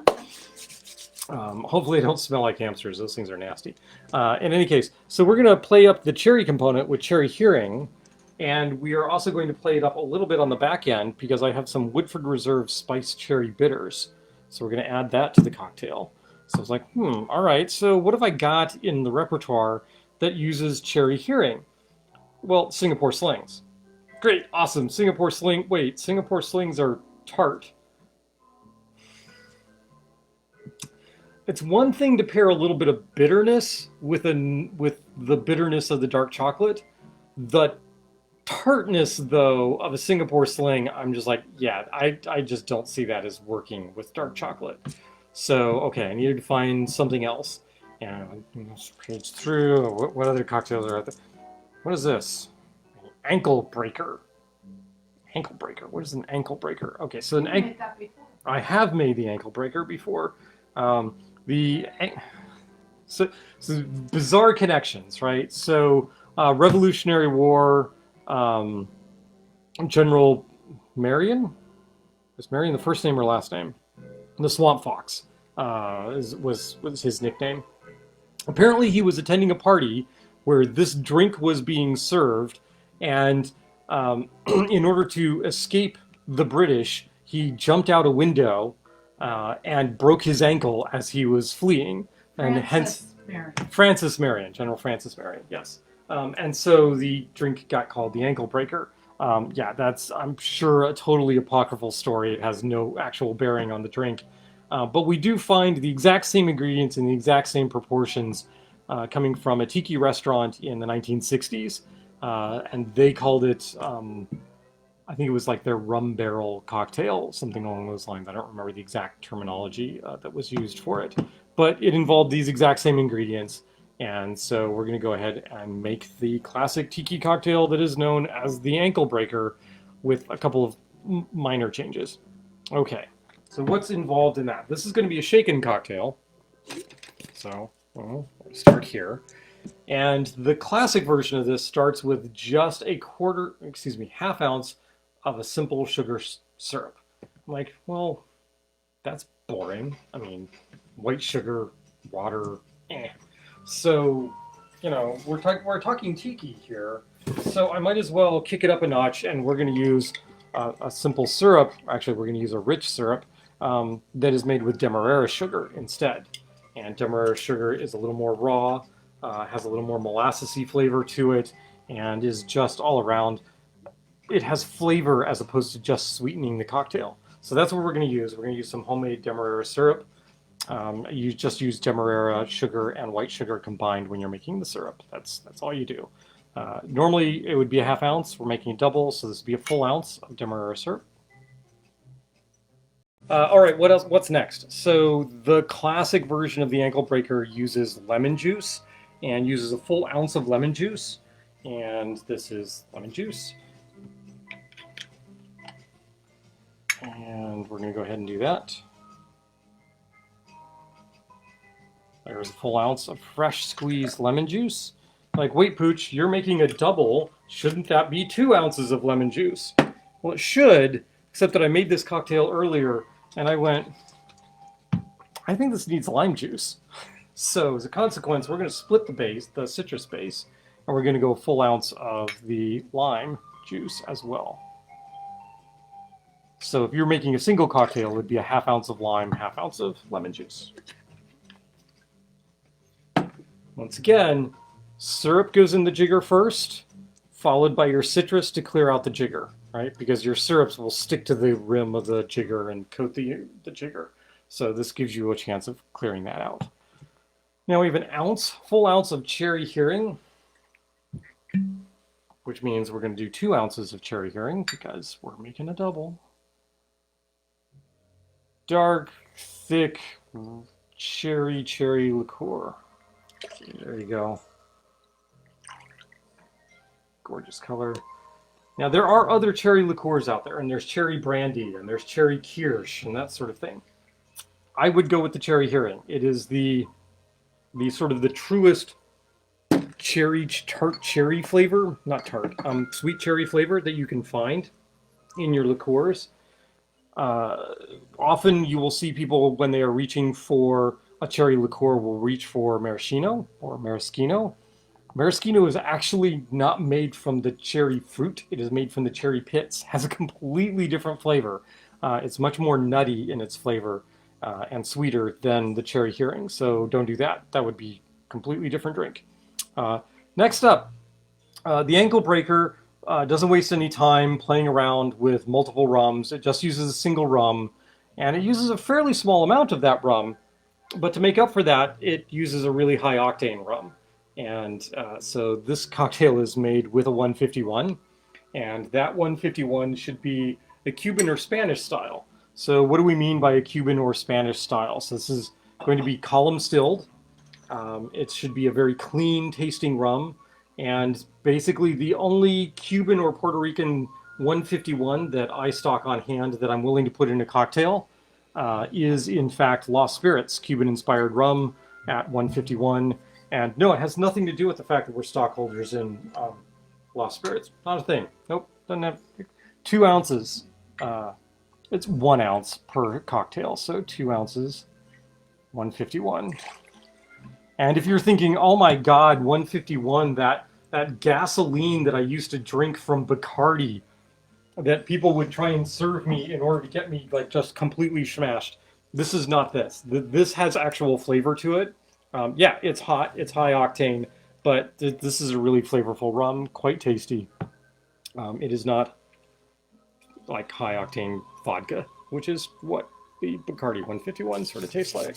Hopefully they don't smell like hamsters. Those things are nasty. In any case, so we're going to play up the cherry component with cherry hearing. And we are also going to play it up a little bit on the back end because I have some Woodford Reserve spiced cherry bitters. So we're going to add that to the cocktail. So I was like, all right, so what have I got in the repertoire that uses cherry hearing? Well, Singapore slings. Great, awesome. Singapore sling. Wait, Singapore slings are tart. It's one thing to pair a little bit of bitterness with the bitterness of the dark chocolate. The tartness, though, of a Singapore sling, I'm just like, yeah, I just don't see that as working with dark chocolate. So, okay, I needed to find something else. And page through. What other cocktails are out there? What is this? Ankle breaker. Ankle breaker. What is an ankle breaker? Okay, so You made that before. I have made the ankle breaker before. Um, the so, so bizarre connections, right? So Revolutionary War, um, General Marion, was Marion the first name or last name? The Swamp Fox was his nickname. Apparently, he was attending a party where this drink was being served, and in order to escape the British, he jumped out a window and broke his ankle as he was fleeing, and hence Francis Marion, General Francis Marion, yes. And so the drink got called the ankle breaker. Yeah, that's, I'm sure, a totally apocryphal story. It has no actual bearing on the drink. But we do find the exact same ingredients in the exact same proportions coming from a tiki restaurant in the 1960s. And they called it, I think it was like their rum barrel cocktail, something along those lines. I don't remember the exact terminology that was used for it. But it involved these exact same ingredients. And so we're going to go ahead and make the classic tiki cocktail that is known as the ankle breaker with a couple of minor changes. Okay, so what's involved in that? This is going to be a shaken cocktail. So we'll start here. And the classic version of this starts with just half ounce of a simple sugar syrup. I'm like, well, that's boring. I mean, white sugar, water, eh. So, you know, we're talking tiki here, so I might as well kick it up a notch, and we're going to use a simple syrup. Actually, we're going to use a rich syrup that is made with demerara sugar instead. And demerara sugar is a little more raw, has a little more molassesy flavor to it, and is just all around. It has flavor as opposed to just sweetening the cocktail. So that's what we're going to use. We're going to use some homemade demerara syrup. You just use demerara sugar and white sugar combined when you're making the syrup. That's all you do. Normally it would be a half ounce. We're making a double, so this would be a full ounce of demerara syrup. All right, what else? What's next? So the classic version of the ankle breaker uses lemon juice and uses a full ounce of lemon juice. And this is lemon juice. And we're going to go ahead and do that. There's a full ounce of fresh squeezed lemon juice. Like, wait, Pooch, you're making a double. Shouldn't that be 2 ounces of lemon juice? Well, it should, except that I made this cocktail earlier, and I went, I think this needs lime juice. So, as a consequence, we're going to split the base, the citrus base, and we're going to go a full ounce of the lime juice as well. So, if you're making a single cocktail, it would be a half ounce of lime, half ounce of lemon juice. Once again, syrup goes in the jigger first, followed by your citrus to clear out the jigger, right? Because your syrups will stick to the rim of the jigger and coat the jigger. So this gives you a chance of clearing that out. Now we have an full ounce of cherry hearing, which means we're going to do 2 ounces of cherry hearing because we're making a double. Dark, thick cherry liqueur. There you go. Gorgeous color. Now there are other cherry liqueurs out there, and there's cherry brandy, and there's cherry kirsch, and that sort of thing. I would go with the cherry hearing. It is the sort of the truest tart cherry flavor, not tart, sweet cherry flavor that you can find in your liqueurs. Often you will see people when they are reaching for a cherry liqueur will reach for maraschino or maraschino. Maraschino is actually not made from the cherry fruit. It is made from the cherry pits. Has a completely different flavor. It's much more nutty in its flavor and sweeter than the cherry hearing. So don't do that. That would be a completely different drink. Next up, the ankle breaker doesn't waste any time playing around with multiple rums. It just uses a single rum, and it uses a fairly small amount of that rum. But to make up for that, it uses a really high octane rum. And so this cocktail is made with a 151, and that 151 should be a Cuban or Spanish style. So what do we mean by a Cuban or Spanish style? So this is going to be column stilled. It should be a very clean tasting rum, and basically the only Cuban or Puerto Rican 151 that I stock on hand that I'm willing to put in a cocktail is in fact Lost Spirits Cuban-inspired rum at 151. And no, it has nothing to do with the fact that we're stockholders in Lost Spirits. Not a thing. Nope, doesn't have 2 ounces. It's 1 ounce per cocktail, so 2 ounces, 151. And if you're thinking, oh my God, 151, that gasoline that I used to drink from Bacardi, that people would try and serve me in order to get me like just completely smashed. This is not this. This has actual flavor to it. Yeah, it's hot, it's high octane, but this is a really flavorful rum, quite tasty. It is not like high octane vodka, which is what the Bacardi 151 sort of tastes like.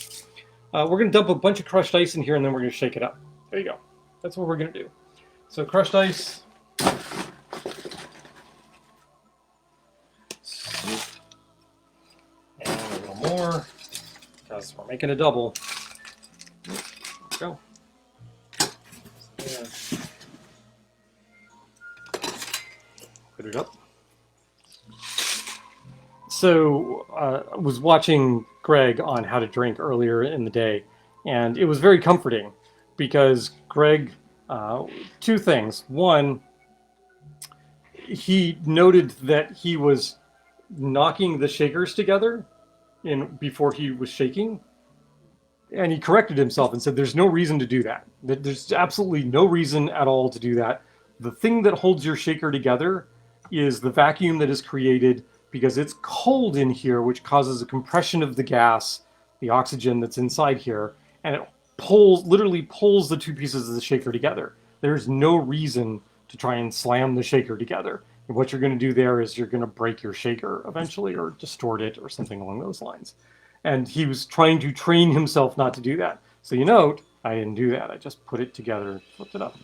We're going to dump a bunch of crushed ice in here and then we're going to shake it up. There you go. That's what we're going to do. So crushed ice. And a little more because we're making a double. There we go. Yeah. Put it up. So I was watching Greg on How to Drink earlier in the day, and it was very comforting because Greg, 2 things. One, he noted that he was knocking the shakers together before he was shaking, and he corrected himself and said there's no reason to do that. There's absolutely no reason at all to do that. The thing that holds your shaker together is the vacuum that is created because it's cold in here, which causes a compression of the gas, the oxygen that's inside here, and it literally pulls the 2 pieces of the shaker together. There's no reason to try and slam the shaker together. And what you're going to do there is you're going to break your shaker eventually or distort it or something along those lines. And he was trying to train himself not to do that. So you note, I didn't do that. I just put it together, flipped it up.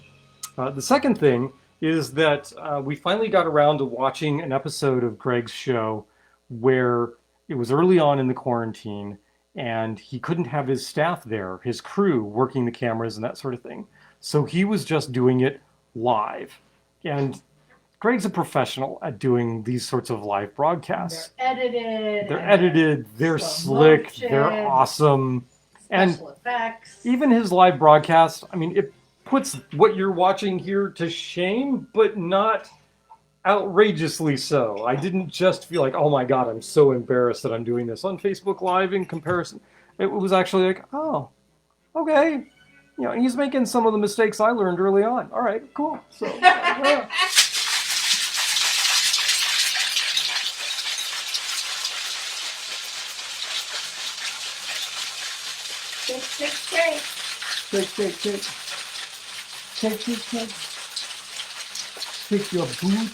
The second thing is that we finally got around to watching an episode of Greg's show where it was early on in the quarantine and he couldn't have his staff there, his crew working the cameras and that sort of thing. So he was just doing it live. And Greg's a professional at doing these sorts of live broadcasts. They're edited. They're slow slick, motion, they're awesome. Special effects. Even his live broadcast, I mean, it puts what you're watching here to shame, but not outrageously so. I didn't just feel like, oh my God, I'm so embarrassed that I'm doing this on Facebook Live in comparison. It was actually like, oh, okay. You know, he's making some of the mistakes I learned early on. All right, cool. So, yeah. Shake. Shake your boot.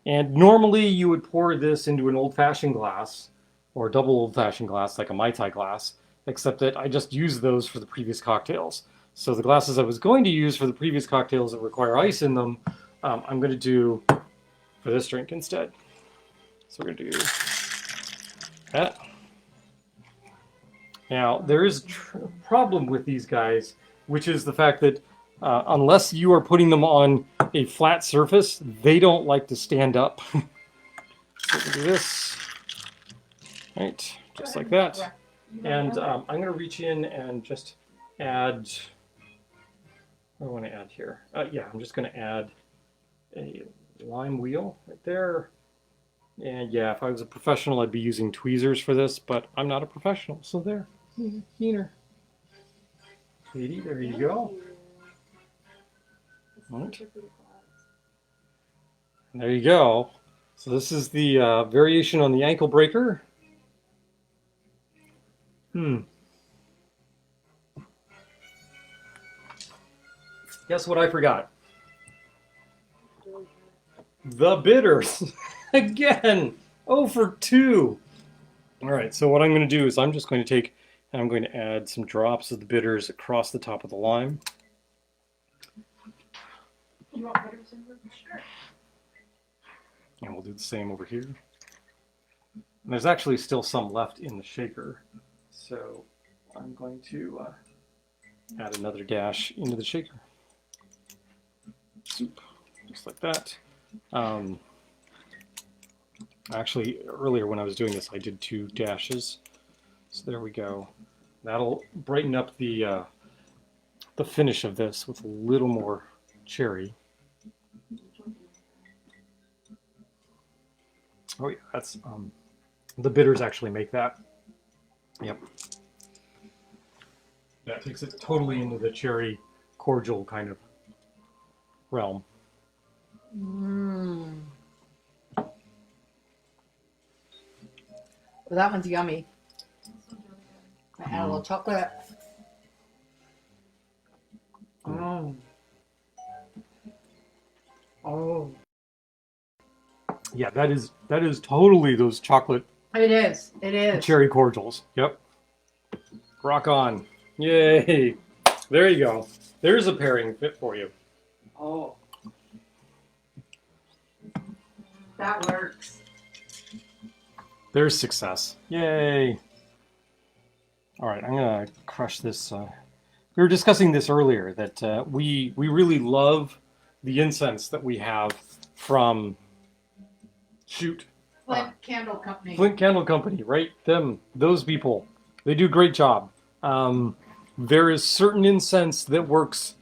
And normally you would pour this into an old-fashioned glass, or a double old-fashioned glass, like a Mai Tai glass, except that I just used those for the previous cocktails. So the glasses I was going to use for the previous cocktails that require ice in them, I'm going to do for this drink instead. So we're going to do that. Now, there is a problem with these guys, which is the fact that unless you are putting them on a flat surface, they don't like to stand up. So we'll do this. Right, just like that. And I'm going to reach in and just add, what do I want to add here? Yeah, I'm just going to add a lime wheel right there. And yeah, if I was a professional, I'd be using tweezers for this, but I'm not a professional, so there. Keener. Katie, there you go. Right. And there you go. So this is the variation on the ankle breaker. Guess what I forgot? The bitters. Again. 0 for 2. All right, so what I'm going to do is I'm just going to take and I'm going to add some drops of the bitters across the top of the lime. You want bitters in here? Sure. And we'll do the same over here. And there's actually still some left in the shaker. So I'm going to add another dash into the shaker. Soup, just like that. Actually, earlier when I was doing this, I did 2 dashes. So there we go. That'll brighten up the finish of this with a little more cherry. Oh yeah, that's the bitters actually make that. Yep. That takes it totally into the cherry cordial kind of realm. Mmm. Well, that one's yummy. I add a little chocolate. Oh. Oh. Yeah, that is totally those chocolate It is. It is. cherry cordials. Yep. Rock on. Yay. There you go. There's a pairing fit for you. Oh. That works. There's success. Yay. All right, I'm going to crush this. We were discussing this earlier, that we really love the incense that we have from Flint Candle Company. Flint Candle Company, right? Those people, they do a great job. There is certain incense that works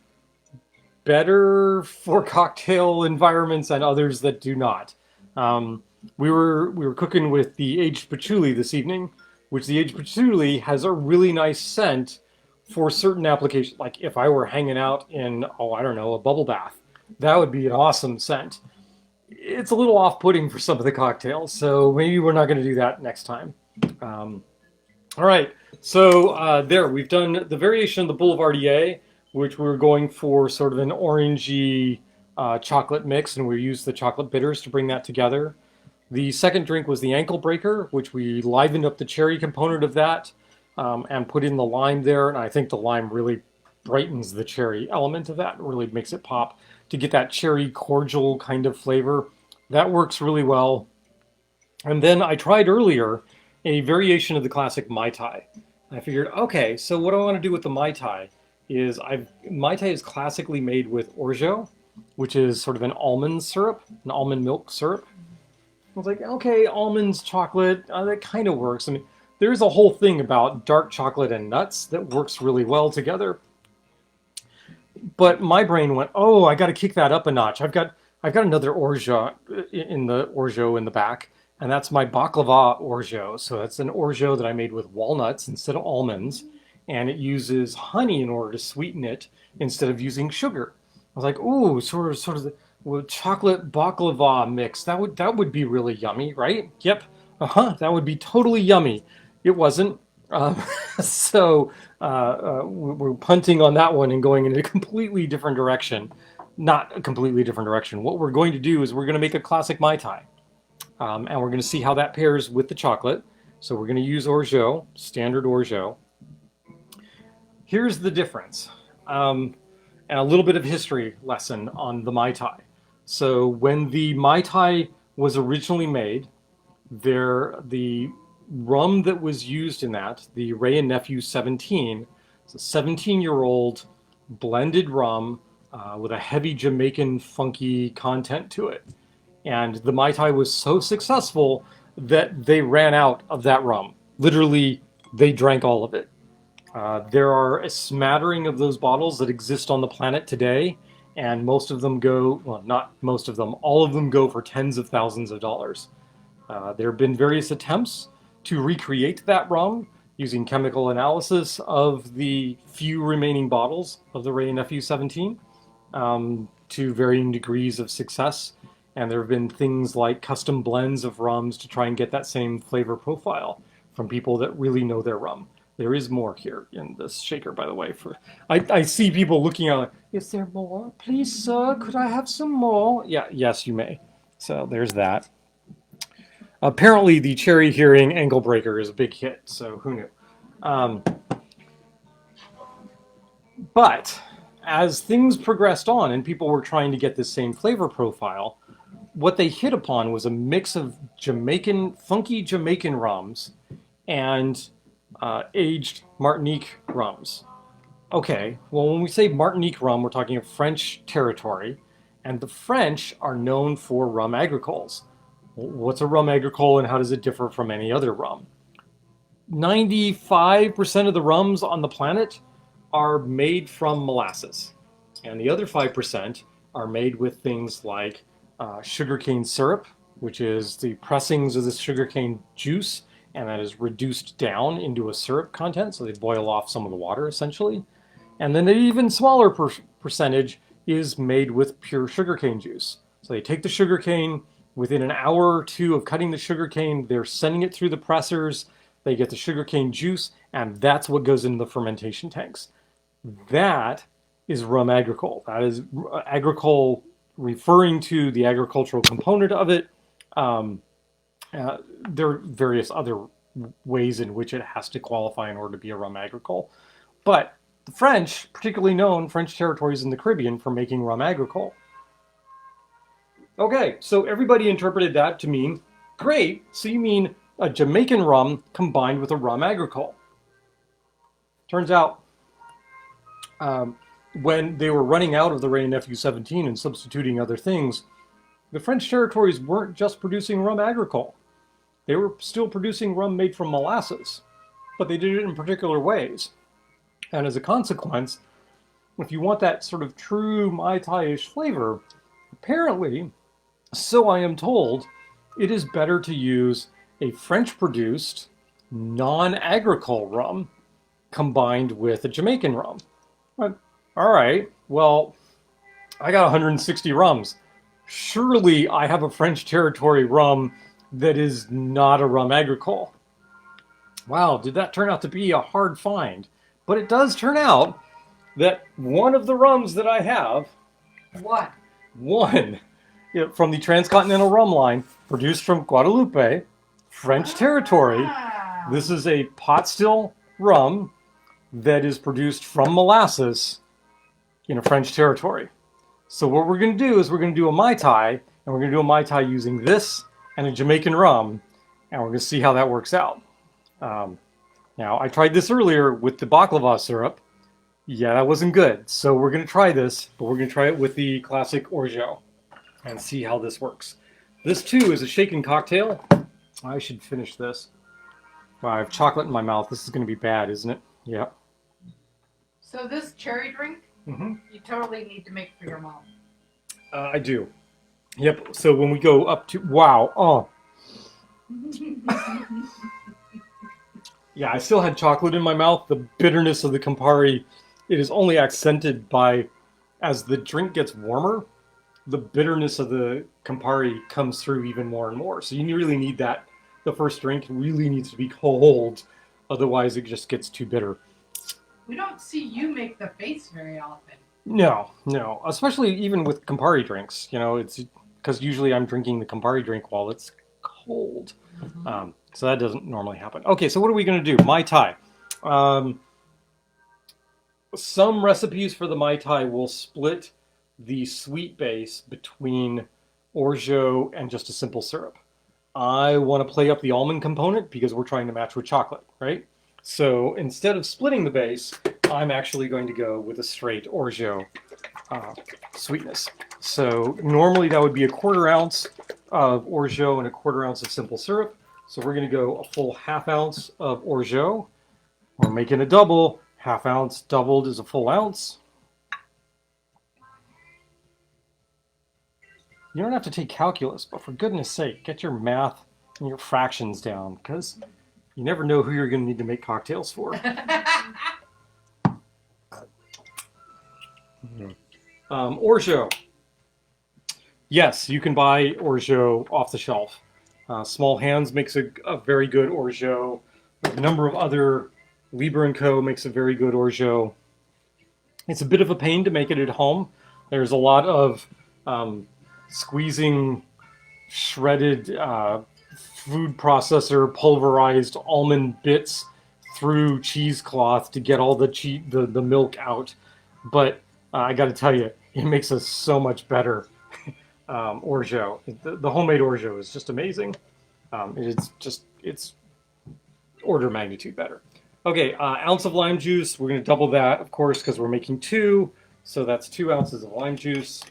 better for cocktail environments and others that do not. We were cooking with the aged patchouli this evening, which the aged patchouli has a really nice scent for certain applications. Like if I were hanging out in, I don't know, a bubble bath, that would be an awesome scent. It's a little off-putting for some of the cocktails, so maybe we're not going to do that next time. All right, so there, we've done the variation of the Boulevardier, which we're going for sort of an orangey chocolate mix, and we used the chocolate bitters to bring that together. The second drink was the ankle breaker, which we livened up the cherry component of that and put in the lime there, and I think the lime really brightens the cherry element of that, really makes it pop to get that cherry cordial kind of flavor. That works really well. And then I tried earlier a variation of the classic Mai Tai. I figured, okay, so what I want to do with the Mai Tai is Mai Tai is classically made with orgeat, which is sort of an almond syrup, an almond milk syrup. I was like, okay, almonds, chocolate, that kind of works. I mean, there's a whole thing about dark chocolate and nuts that works really well together. But my brain went, oh, I got to kick that up a notch. I've got another orgeat in the back, and that's my baklava orgeat. So that's an orgeat that I made with walnuts instead of almonds, and it uses honey in order to sweeten it instead of using sugar. I was like, ooh, sort of the chocolate baklava mix. That would be really yummy, right? Yep. That would be totally yummy. It wasn't. So we're punting on that one and going in a completely different direction. Not a completely different direction. What we're going to do is we're going to make a classic Mai Tai. And we're going to see how that pairs with the chocolate. So we're going to use orgeat, standard orgeat. Here's the difference. And a little bit of history lesson on the Mai Tai. So when the Mai Tai was originally made, the rum that was used in that, the Wray and Nephew 17, it's a 17-year-old blended rum with a heavy Jamaican funky content to it. And the Mai Tai was so successful that they ran out of that rum. Literally, they drank all of it. There are a smattering of those bottles that exist on the planet today, and most of them go, well, not most of them, all of them go for tens of thousands of dollars. There have been various attempts to recreate that rum using chemical analysis of the few remaining bottles of the Wray and Nephew 17 to varying degrees of success. And there have been things like custom blends of rums to try and get that same flavor profile from people that really know their rum. There is more here in this shaker, by the way. I see people looking at it, is there more? Please, sir, could I have some more? Yeah, yes, you may. So there's that. Apparently, the cherry hearing ankle breaker is a big hit, so who knew? But as things progressed on and people were trying to get this same flavor profile, what they hit upon was a mix of funky Jamaican rums and aged Martinique rums. Okay, well, when we say Martinique rum, we're talking of French territory, and the French are known for rum agricoles. What's a rum agricole and how does it differ from any other rum? 95% of the rums on the planet are made from molasses, and the other 5% are made with things like sugarcane syrup, which is the pressings of the sugarcane juice, and that is reduced down into a syrup content, so they boil off some of the water essentially. And then an even smaller percentage is made with pure sugarcane juice. So they take the sugarcane, within an hour or two of cutting the sugarcane, they're sending it through the pressers, they get the sugarcane juice, and that's what goes into the fermentation tanks. That is rum agricole. That is agricole referring to the agricultural component of it. There are various other ways in which it has to qualify in order to be a rum agricole. But the French, particularly known French territories in the Caribbean for making rum agricole. Okay, so everybody interpreted that to mean, great, so you mean a Jamaican rum combined with a rum agricole. Turns out, when they were running out of the Wray and Nephew 17 and substituting other things, the French territories weren't just producing rum agricole. They were still producing rum made from molasses, but they did it in particular ways. And as a consequence, if you want that sort of true Mai Tai-ish flavor, apparently, so I am told, it is better to use a French-produced, non-agricole rum combined with a Jamaican rum. But, all right, well, I got 160 rums. Surely I have a French territory rum that is not a rum agricole. Wow, did that turn out to be a hard find? But it does turn out that one of the rums that I have, one from the Transcontinental Rum Line, produced from Guadeloupe, French territory. This is a pot still rum that is produced from molasses in a French territory. So what we're going to do is we're going to do a Mai Tai, and we're going to do a Mai Tai using this and a Jamaican rum, and we're going to see how that works out. Now, I tried this earlier with the baklava syrup. Yeah, that wasn't good. So we're going to try this, but we're going to try it with the classic orgeat and see how this works. This, too, is a shaken cocktail. I should finish this. Wow, I have chocolate in my mouth. This is going to be bad, isn't it? Yeah. So this cherry drink, you totally need to make for your mom. I do. Yep, so when we go up to... Wow, oh. Yeah, I still had chocolate in my mouth. The bitterness of the Campari, it is only accented by, as the drink gets warmer, the bitterness of the Campari comes through even more and more. So you really need that. The first drink really needs to be cold. Otherwise, it just gets too bitter. We don't see you make the face very often. No. Especially even with Campari drinks. You know, it's because usually I'm drinking the Campari drink while it's cold. So that doesn't normally happen. Okay, so what are we going to do? Mai Tai. Some recipes for the Mai Tai will split the sweet base between orgeat and just a simple syrup. I want to play up the almond component because we're trying to match with chocolate, right? So instead of splitting the base, I'm actually going to go with a straight orgeat sweetness. So normally that would be a 1/4 ounce of orgeat and a 1/4 ounce of simple syrup. So we're going to go a full 1/2 ounce of orgeat. We're making a double. 1/2 ounce doubled is a full ounce. You don't have to take calculus, but for goodness sake, get your math and your fractions down, because you never know who you're going to need to make cocktails for. Orgeat. Yes, you can buy orgeat off the shelf. Small Hands makes a very good orgeat. A number of other, Lieber & Co. makes a very good orgeat. It's a bit of a pain to make it at home. There's a lot of squeezing shredded food processor pulverized almond bits through cheesecloth to get all the milk out. But I got to tell you, it makes us so much better. Orgeat. The homemade orgeat is just amazing. It's order of magnitude better. Okay, ounce of lime juice. We're going to double that, of course, because we're making 2. So that's 2 ounces of lime juice.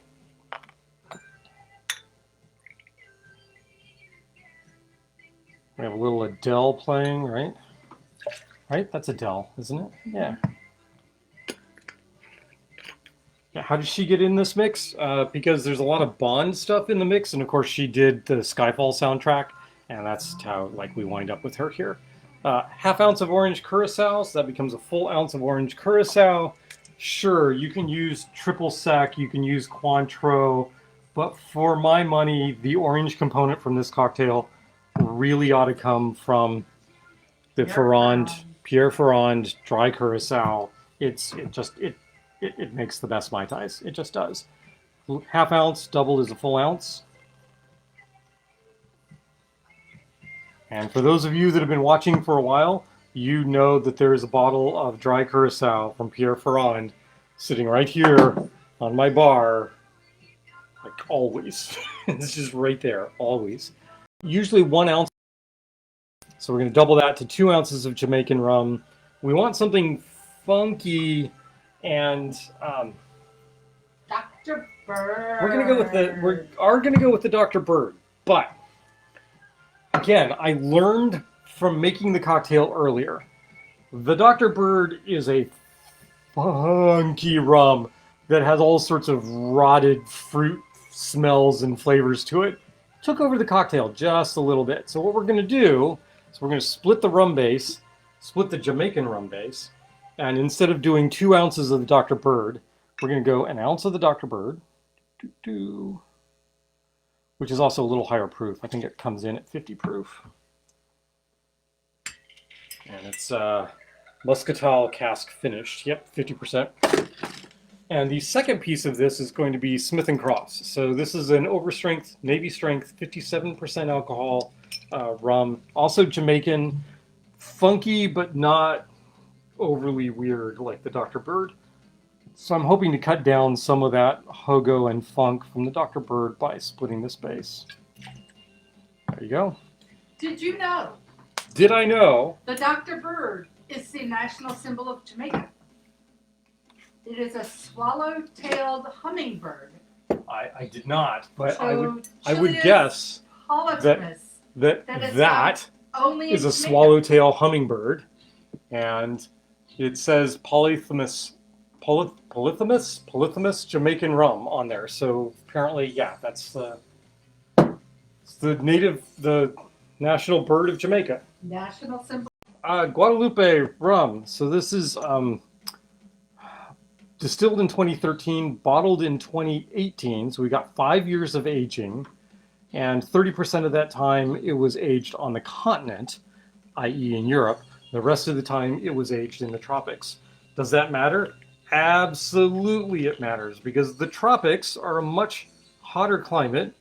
We have a little Adele playing, right? Right? That's Adele, isn't it? Yeah. Yeah. How did she get in this mix? Because there's a lot of Bond stuff in the mix, and of course she did the Skyfall soundtrack, and that's how we wind up with her here. Half ounce of orange curacao, so that becomes a full ounce of orange curacao. Sure, you can use triple sec, you can use Cointreau, but for my money, the orange component from this cocktail really ought to come from the Pierre Ferrand dry curacao. It makes the best Mai Tais. It just does. Half ounce doubled is a full ounce. And for those of you that have been watching for a while, you know that there is a bottle of dry curacao from Pierre Ferrand sitting right here on my bar, like always. It's just right there, always. Usually 1 ounce. So we're going to double that to 2 ounces of Jamaican rum. We want something funky, and Dr. Bird. we are going to go with the Dr. Bird, but again, I learned from making the cocktail earlier. The Dr. Bird is a funky rum that has all sorts of rotted fruit smells and flavors to it. Took over the cocktail just a little bit. So what we're going to do is we're going to split the rum base, split the Jamaican rum base, and instead of doing 2 ounces of the Dr. Bird, we're going to go an ounce of the Dr. Bird, which is also a little higher proof. I think it comes in at 50 proof. And it's Muscatel cask finished. Yep, 50%. And the second piece of this is going to be Smith & Cross. So this is an overstrength, Navy strength, 57% alcohol rum. Also Jamaican, funky but not overly weird like the Dr. Bird. So I'm hoping to cut down some of that hogo and funk from the Dr. Bird by splitting this base. There you go. Did you know Did I know? the Dr. Bird is the national symbol of Jamaica? It is a swallow-tailed hummingbird. I did not, but So I would Julius guess Hollingsworth that only is in a Jamaica. swallowtail hummingbird, and it says polyphemus Jamaican rum on there. So apparently, yeah, that's the national bird of Jamaica. National symbol. Guadalupe rum. So this is distilled in 2013, bottled in 2018. So we got 5 years of aging, and 30% of that time it was aged on the continent, i.e. in Europe. The rest of the time it was aged in the tropics. Does that matter? Absolutely it matters, because the tropics are a much hotter climate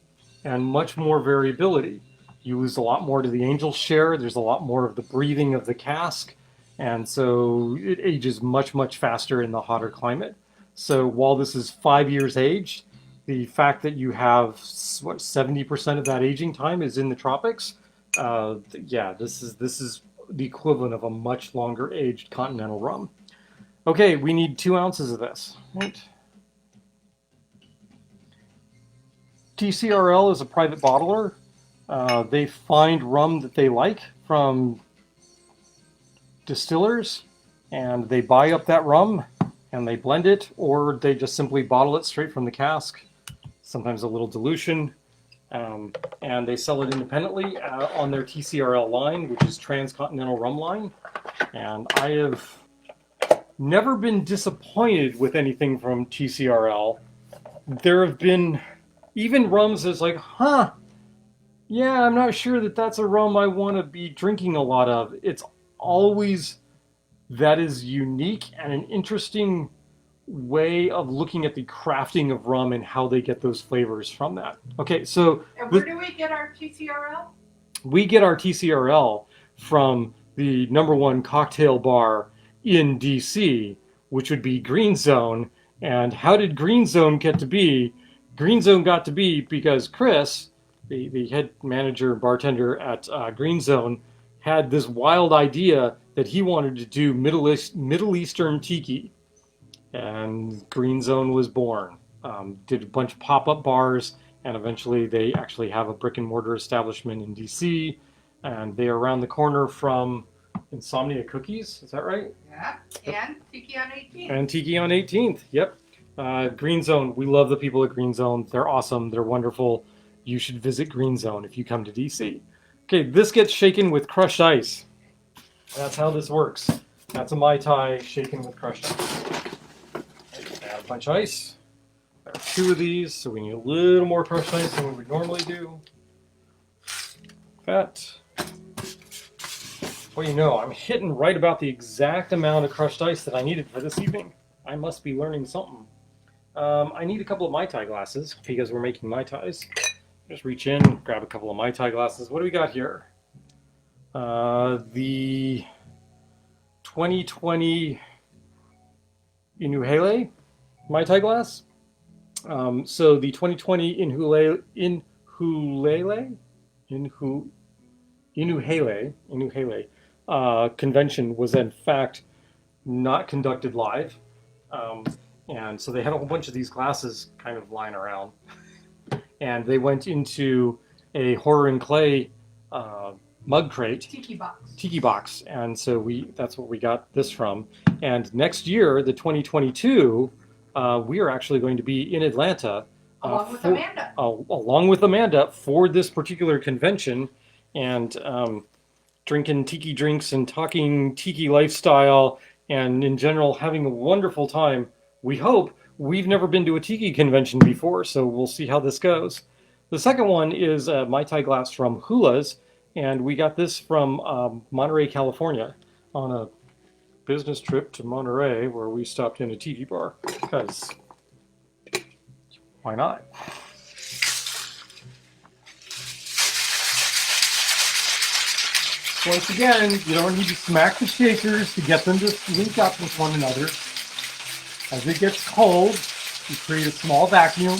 and much more variability. You lose a lot more to the angel share. There's a lot more of the breathing of the cask. And so it ages much, much faster in the hotter climate. So while this is 5 years aged, the fact that you have 70% of that aging time is in the tropics, yeah, this is the equivalent of a much longer aged continental rum. Okay, we need 2 ounces of this. Right. TCRL is a private bottler. They find rum that they like from distillers, and they buy up that rum and they blend it, or they just simply bottle it straight from the cask, sometimes a little dilution, and they sell it independently on their TCRL line, which is Transcontinental Rum Line. And I have never been disappointed with anything from TCRL. There have been even rums that's like, yeah, I'm not sure that that's a rum I want to be drinking a lot of. It's always that is unique and an interesting way of looking at the crafting of rum and how they get those flavors from that. Okay, so And where do we get our TCRL? we get our TCRL from the #1 cocktail bar in DC, which would be Green Zone. And how did Green Zone get to be? Green Zone got to be because Chris, the head manager and bartender at Green Zone, had this wild idea that he wanted to do Middle Eastern tiki, and Green Zone was born. Did a bunch of pop-up bars, and eventually they actually have a brick and mortar establishment in DC. and they are around the corner from Insomnia Cookies. Is that right? Yeah. And Tiki on 18. And Tiki on 18th. Yep. Green Zone. We love the people at Green Zone. They're awesome. They're wonderful. You should visit Green Zone if you come to DC. Okay, this gets shaken with crushed ice. That's how this works. That's a Mai Tai shaken with crushed ice. Add a bunch of ice. There are 2 of these, so we need a little more crushed ice than we would normally do. That. Well, you know, I'm hitting right about the exact amount of crushed ice that I needed for this evening. I must be learning something. I need a couple of Mai Tai glasses because we're making Mai Tais. Just reach in, grab a couple of Mai Tai glasses. What do we got here? The 2020 Inuhele Mai Tai glass. So the 2020 Inuhele convention was in fact not conducted live. And so they had a whole bunch of these glasses kind of lying around. And they went into a Horror and Clay mug crate. Tiki box. And so that's what we got this from. And next year, the 2022, we are actually going to be in Atlanta. Along with Amanda for this particular convention. And drinking tiki drinks and talking tiki lifestyle and in general having a wonderful time. We hope. We've never been to a tiki convention before, so we'll see how this goes. The second one is a Mai Tai glass from Hula's, and we got this from Monterey, California on a business trip to Monterey where we stopped in a tiki bar because why not? Once again, you don't need to smack the shakers to get them to link up with one another. As it gets cold, you create a small vacuum.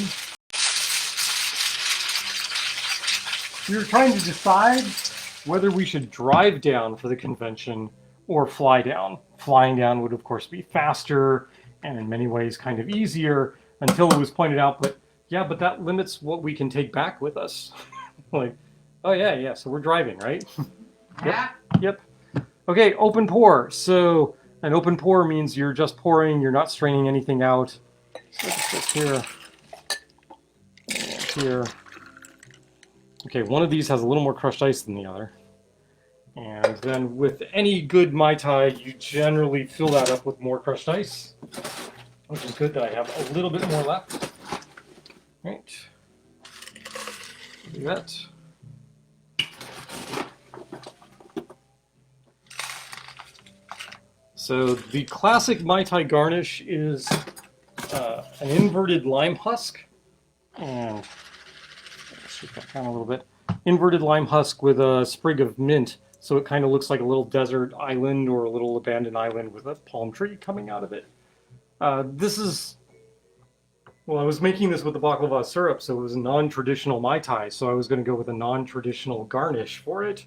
We were trying to decide whether we should drive down for the convention or fly down. Flying down would, of course, be faster and in many ways kind of easier until it was pointed out, but that limits what we can take back with us. Like, oh yeah, so we're driving, right? Yep. Okay, open pour. So an open pour means you're just pouring, you're not straining anything out. So just this here and here. Okay, one of these has a little more crushed ice than the other. And then with any good Mai Tai, you generally fill that up with more crushed ice, which is good that I have a little bit more left. Right. Do that. So the classic Mai Tai garnish is an inverted lime husk. And shift that down a little bit. Inverted lime husk with a sprig of mint. So it kind of looks like a little desert island or a little abandoned island with a palm tree coming out of it. This is, well, I was making this with the baklava syrup, so it was a non-traditional Mai Tai. So I was going to go with a non-traditional garnish for it.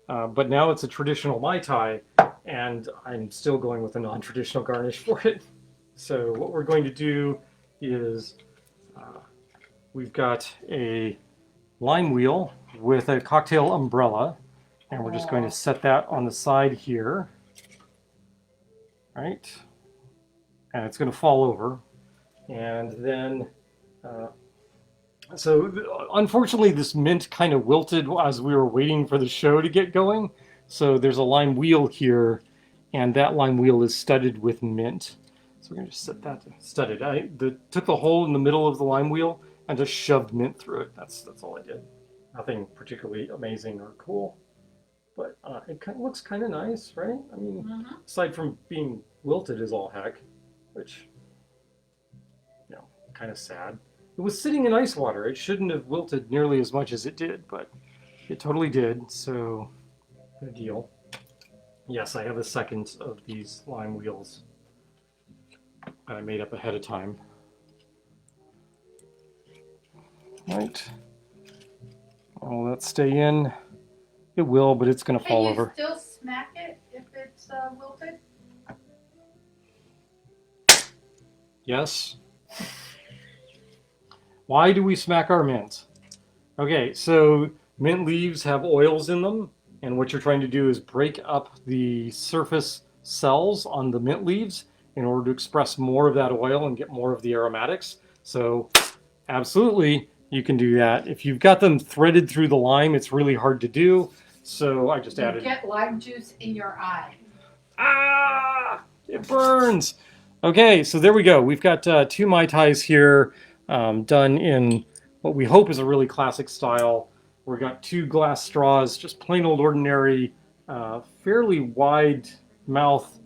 But now it's a traditional Mai Tai, and I'm still going with a non-traditional garnish for it. So what we're going to do is we've got a lime wheel with a cocktail umbrella, and we're just going to set that on the side here. Right? And it's going to fall over. And then, so unfortunately this mint kind of wilted as we were waiting for the show to get going. So there's a lime wheel here, and that lime wheel is studded with mint. So we're going to just set that studded. I took the hole in the middle of the lime wheel and just shoved mint through it. That's all I did. Nothing particularly amazing or cool. But it kind of looks kind of nice, right? I mean, aside from being wilted as all heck, which, you know, kind of sad. It was sitting in ice water. It shouldn't have wilted nearly as much as it did, but it totally did, so good deal. Yes, I have a second of these lime wheels that I made up ahead of time. Right. Will that stay in? It will, but it's going to fall over. Can you still smack it if it's wilted? Yes. Why do we smack our mint? Okay, so mint leaves have oils in them, And what you're trying to do is break up the surface cells on the mint leaves in order to express more of that oil and get more of the aromatics. So absolutely, you can do that. If you've got them threaded through the lime, it's really hard to do. So I just You added. get lime juice in your eye. Ah, it burns. Okay, so there we go. We've got 2 Mai Tais here done in what we hope is a really classic style. We've got 2 glass straws, just plain old ordinary, fairly wide mouth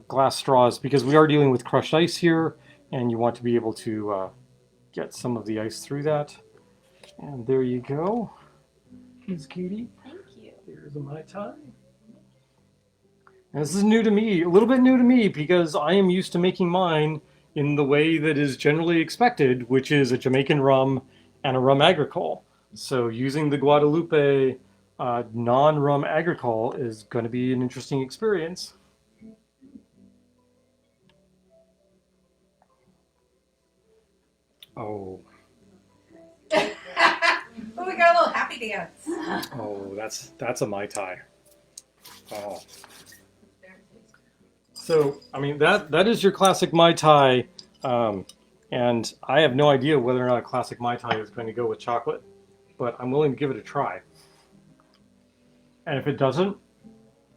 glass straws, because we are dealing with crushed ice here, and you want to be able to get some of the ice through that. And there you go. Here's Katie. Thank you. There's a Mai Tai. And this is new to me, a little bit new to me, because I am used to making mine in the way that is generally expected, which is a Jamaican rum and a rum agricole. So using the Guadalupe non-rum agricole is going to be an interesting experience. Oh, Oh, we got a little happy dance. oh, that's a Mai Tai. Oh. So, I mean, that is your classic Mai Tai, and I have no idea whether or not a classic Mai Tai is going to go with chocolate, but I'm willing to give it a try. And if it doesn't,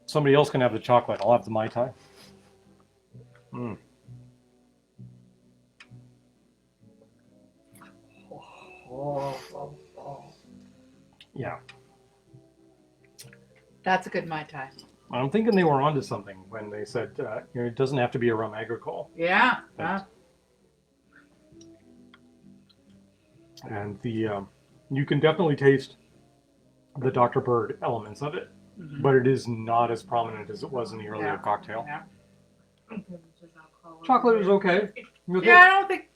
somebody else can have the chocolate. I'll have the Mai Tai. Mm. Yeah, That's a good Mai Tai. I'm thinking they were onto something when they said it doesn't have to be a rum agricole. Yeah. And the you can definitely taste the Dr. Bird elements of it, but it is not as prominent as it was in the earlier cocktail. Yeah. Chocolate is okay. Yeah, I don't think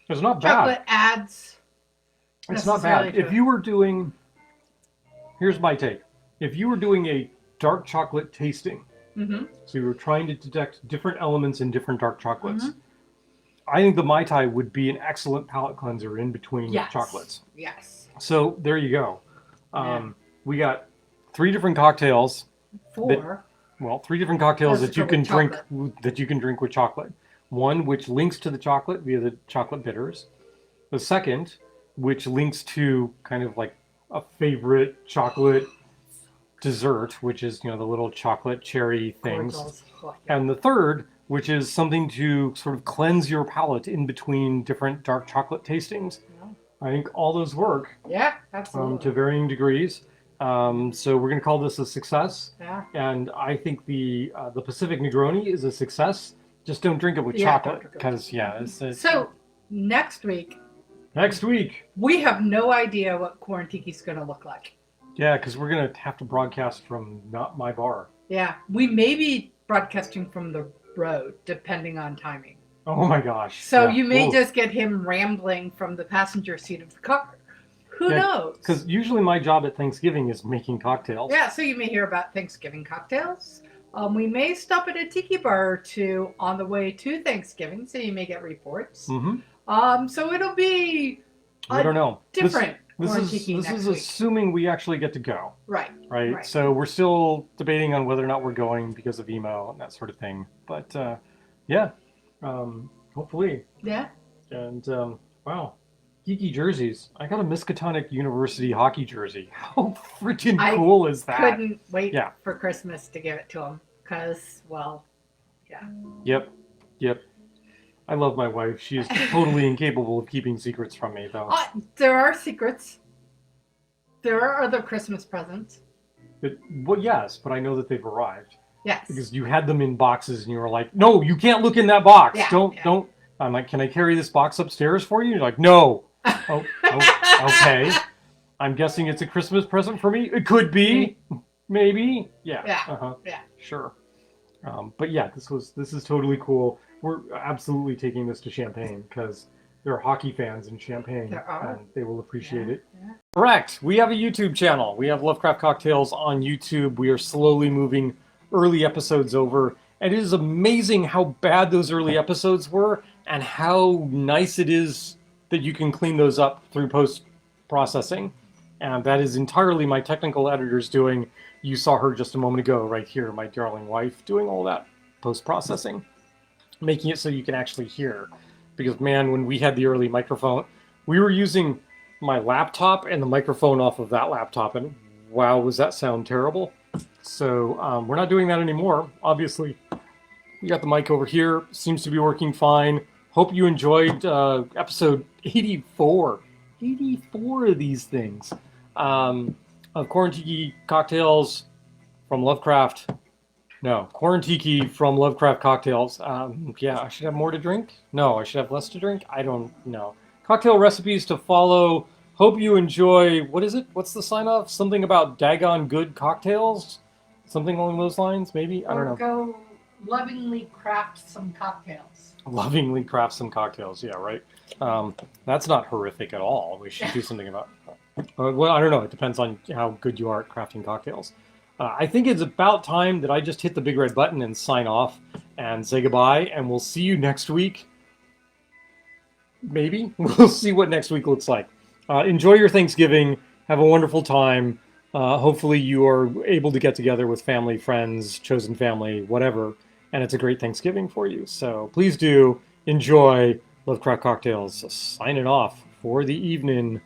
It's not bad. chocolate adds. It's not bad. necessarily to If you were doing, here's my take. If you were doing a dark chocolate tasting, Mm-hmm. so you were trying to detect different elements in different dark chocolates, I think the Mai Tai would be an excellent palate cleanser in between Yes. chocolates. Yes. So there you go. We got 3 different cocktails. 4. Well, 3 different cocktails Those that you are can with drink chocolate. that you can drink with chocolate. One which links to the chocolate via the chocolate bitters. The second, which links to kind of like a favorite chocolate dessert, which is the little chocolate cherry things. Cordials. Oh, yeah. And the third, which is something to sort of cleanse your palate in between different dark chocolate tastings. Yeah. I think all those work Yeah, absolutely. to varying degrees. So we're going to call this a success. Yeah. And I think the Pacific Negroni is a success. Just don't drink it with Yeah, chocolate, don't drink it with because it's So next week, next week. we have no idea what Quarantiki is going to look like. Yeah, because we're going to have to broadcast from not my bar. Yeah, we may be broadcasting from the road, depending on timing. Oh my gosh! So Yeah. you may Ooh. just get him rambling from the passenger seat of the car. Who Yeah, knows? Because usually my job at Thanksgiving is making cocktails. Yeah, so you may hear about Thanksgiving cocktails. We may stop at a tiki bar or two on the way to Thanksgiving, so you may get reports. Mm-hmm. So it'll be I don't know. different This Quarantiki is next week. assuming we actually get to go, Right. right? So we're still debating on whether or not we're going because of emo and that sort of thing. But yeah, hopefully. Yeah. And wow, geeky jerseys. I got a Miskatonic University hockey jersey. How freaking I cool is that? Couldn't wait Yeah. for Christmas to give it to him because, well, Yep. I love my wife. She is totally incapable of keeping secrets from me, though. there are secrets. There are other Christmas presents. Well, yes, but I know that they've arrived Yes. because you had them in boxes, and you were like, "No, you can't look in that box. Yeah, Don't." I'm like, "Can I carry this box upstairs for you?" You're like, "No." Oh, okay. I'm guessing it's a Christmas present for me. It could be, maybe. Yeah. Yeah. Yeah. Sure. But yeah, this is totally cool. We're absolutely taking this to Champagne because there are hockey fans in Champagne, There are. and they will appreciate it. Yeah. Correct. We have a YouTube channel. We have Lovecraft Cocktails on YouTube. We are slowly moving early episodes over, and it is amazing how bad those early episodes were, and how nice it is that you can clean those up through post processing. And that is entirely my technical editor's doing. You saw her just a moment ago right here, my darling wife, doing all that post-processing, making it so you can actually hear. Because, man, when we had the early microphone, we were using my laptop and the microphone off of that laptop, and wow, was that sound terrible. So we're not doing that anymore, obviously. We got the mic over here, seems to be working fine. Hope you enjoyed episode 84. 84 of these things. Of Quarantiki cocktails from Lovecraft. No, Quarantiki from Lovecraft cocktails. Yeah, I should have more to drink? No, I should have less to drink? I don't know. Cocktail recipes to follow. Hope you enjoy, what is it? What's the sign off? Something about daggone good cocktails? Something along those lines, maybe? I don't know. Or go lovingly craft some cocktails. Lovingly craft some cocktails, yeah, right? That's not horrific at all. We should do something about well, I don't know. It depends on how good you are at crafting cocktails. I think it's about time that I just hit the big red button and sign off and say goodbye, and we'll see you next week. Maybe. We'll see what next week looks like. Enjoy your Thanksgiving. Have a wonderful time. Hopefully you are able to get together with family, friends, chosen family, whatever, and it's a great Thanksgiving for you. So please do enjoy Lovecraft Cocktails. Signing off for the evening.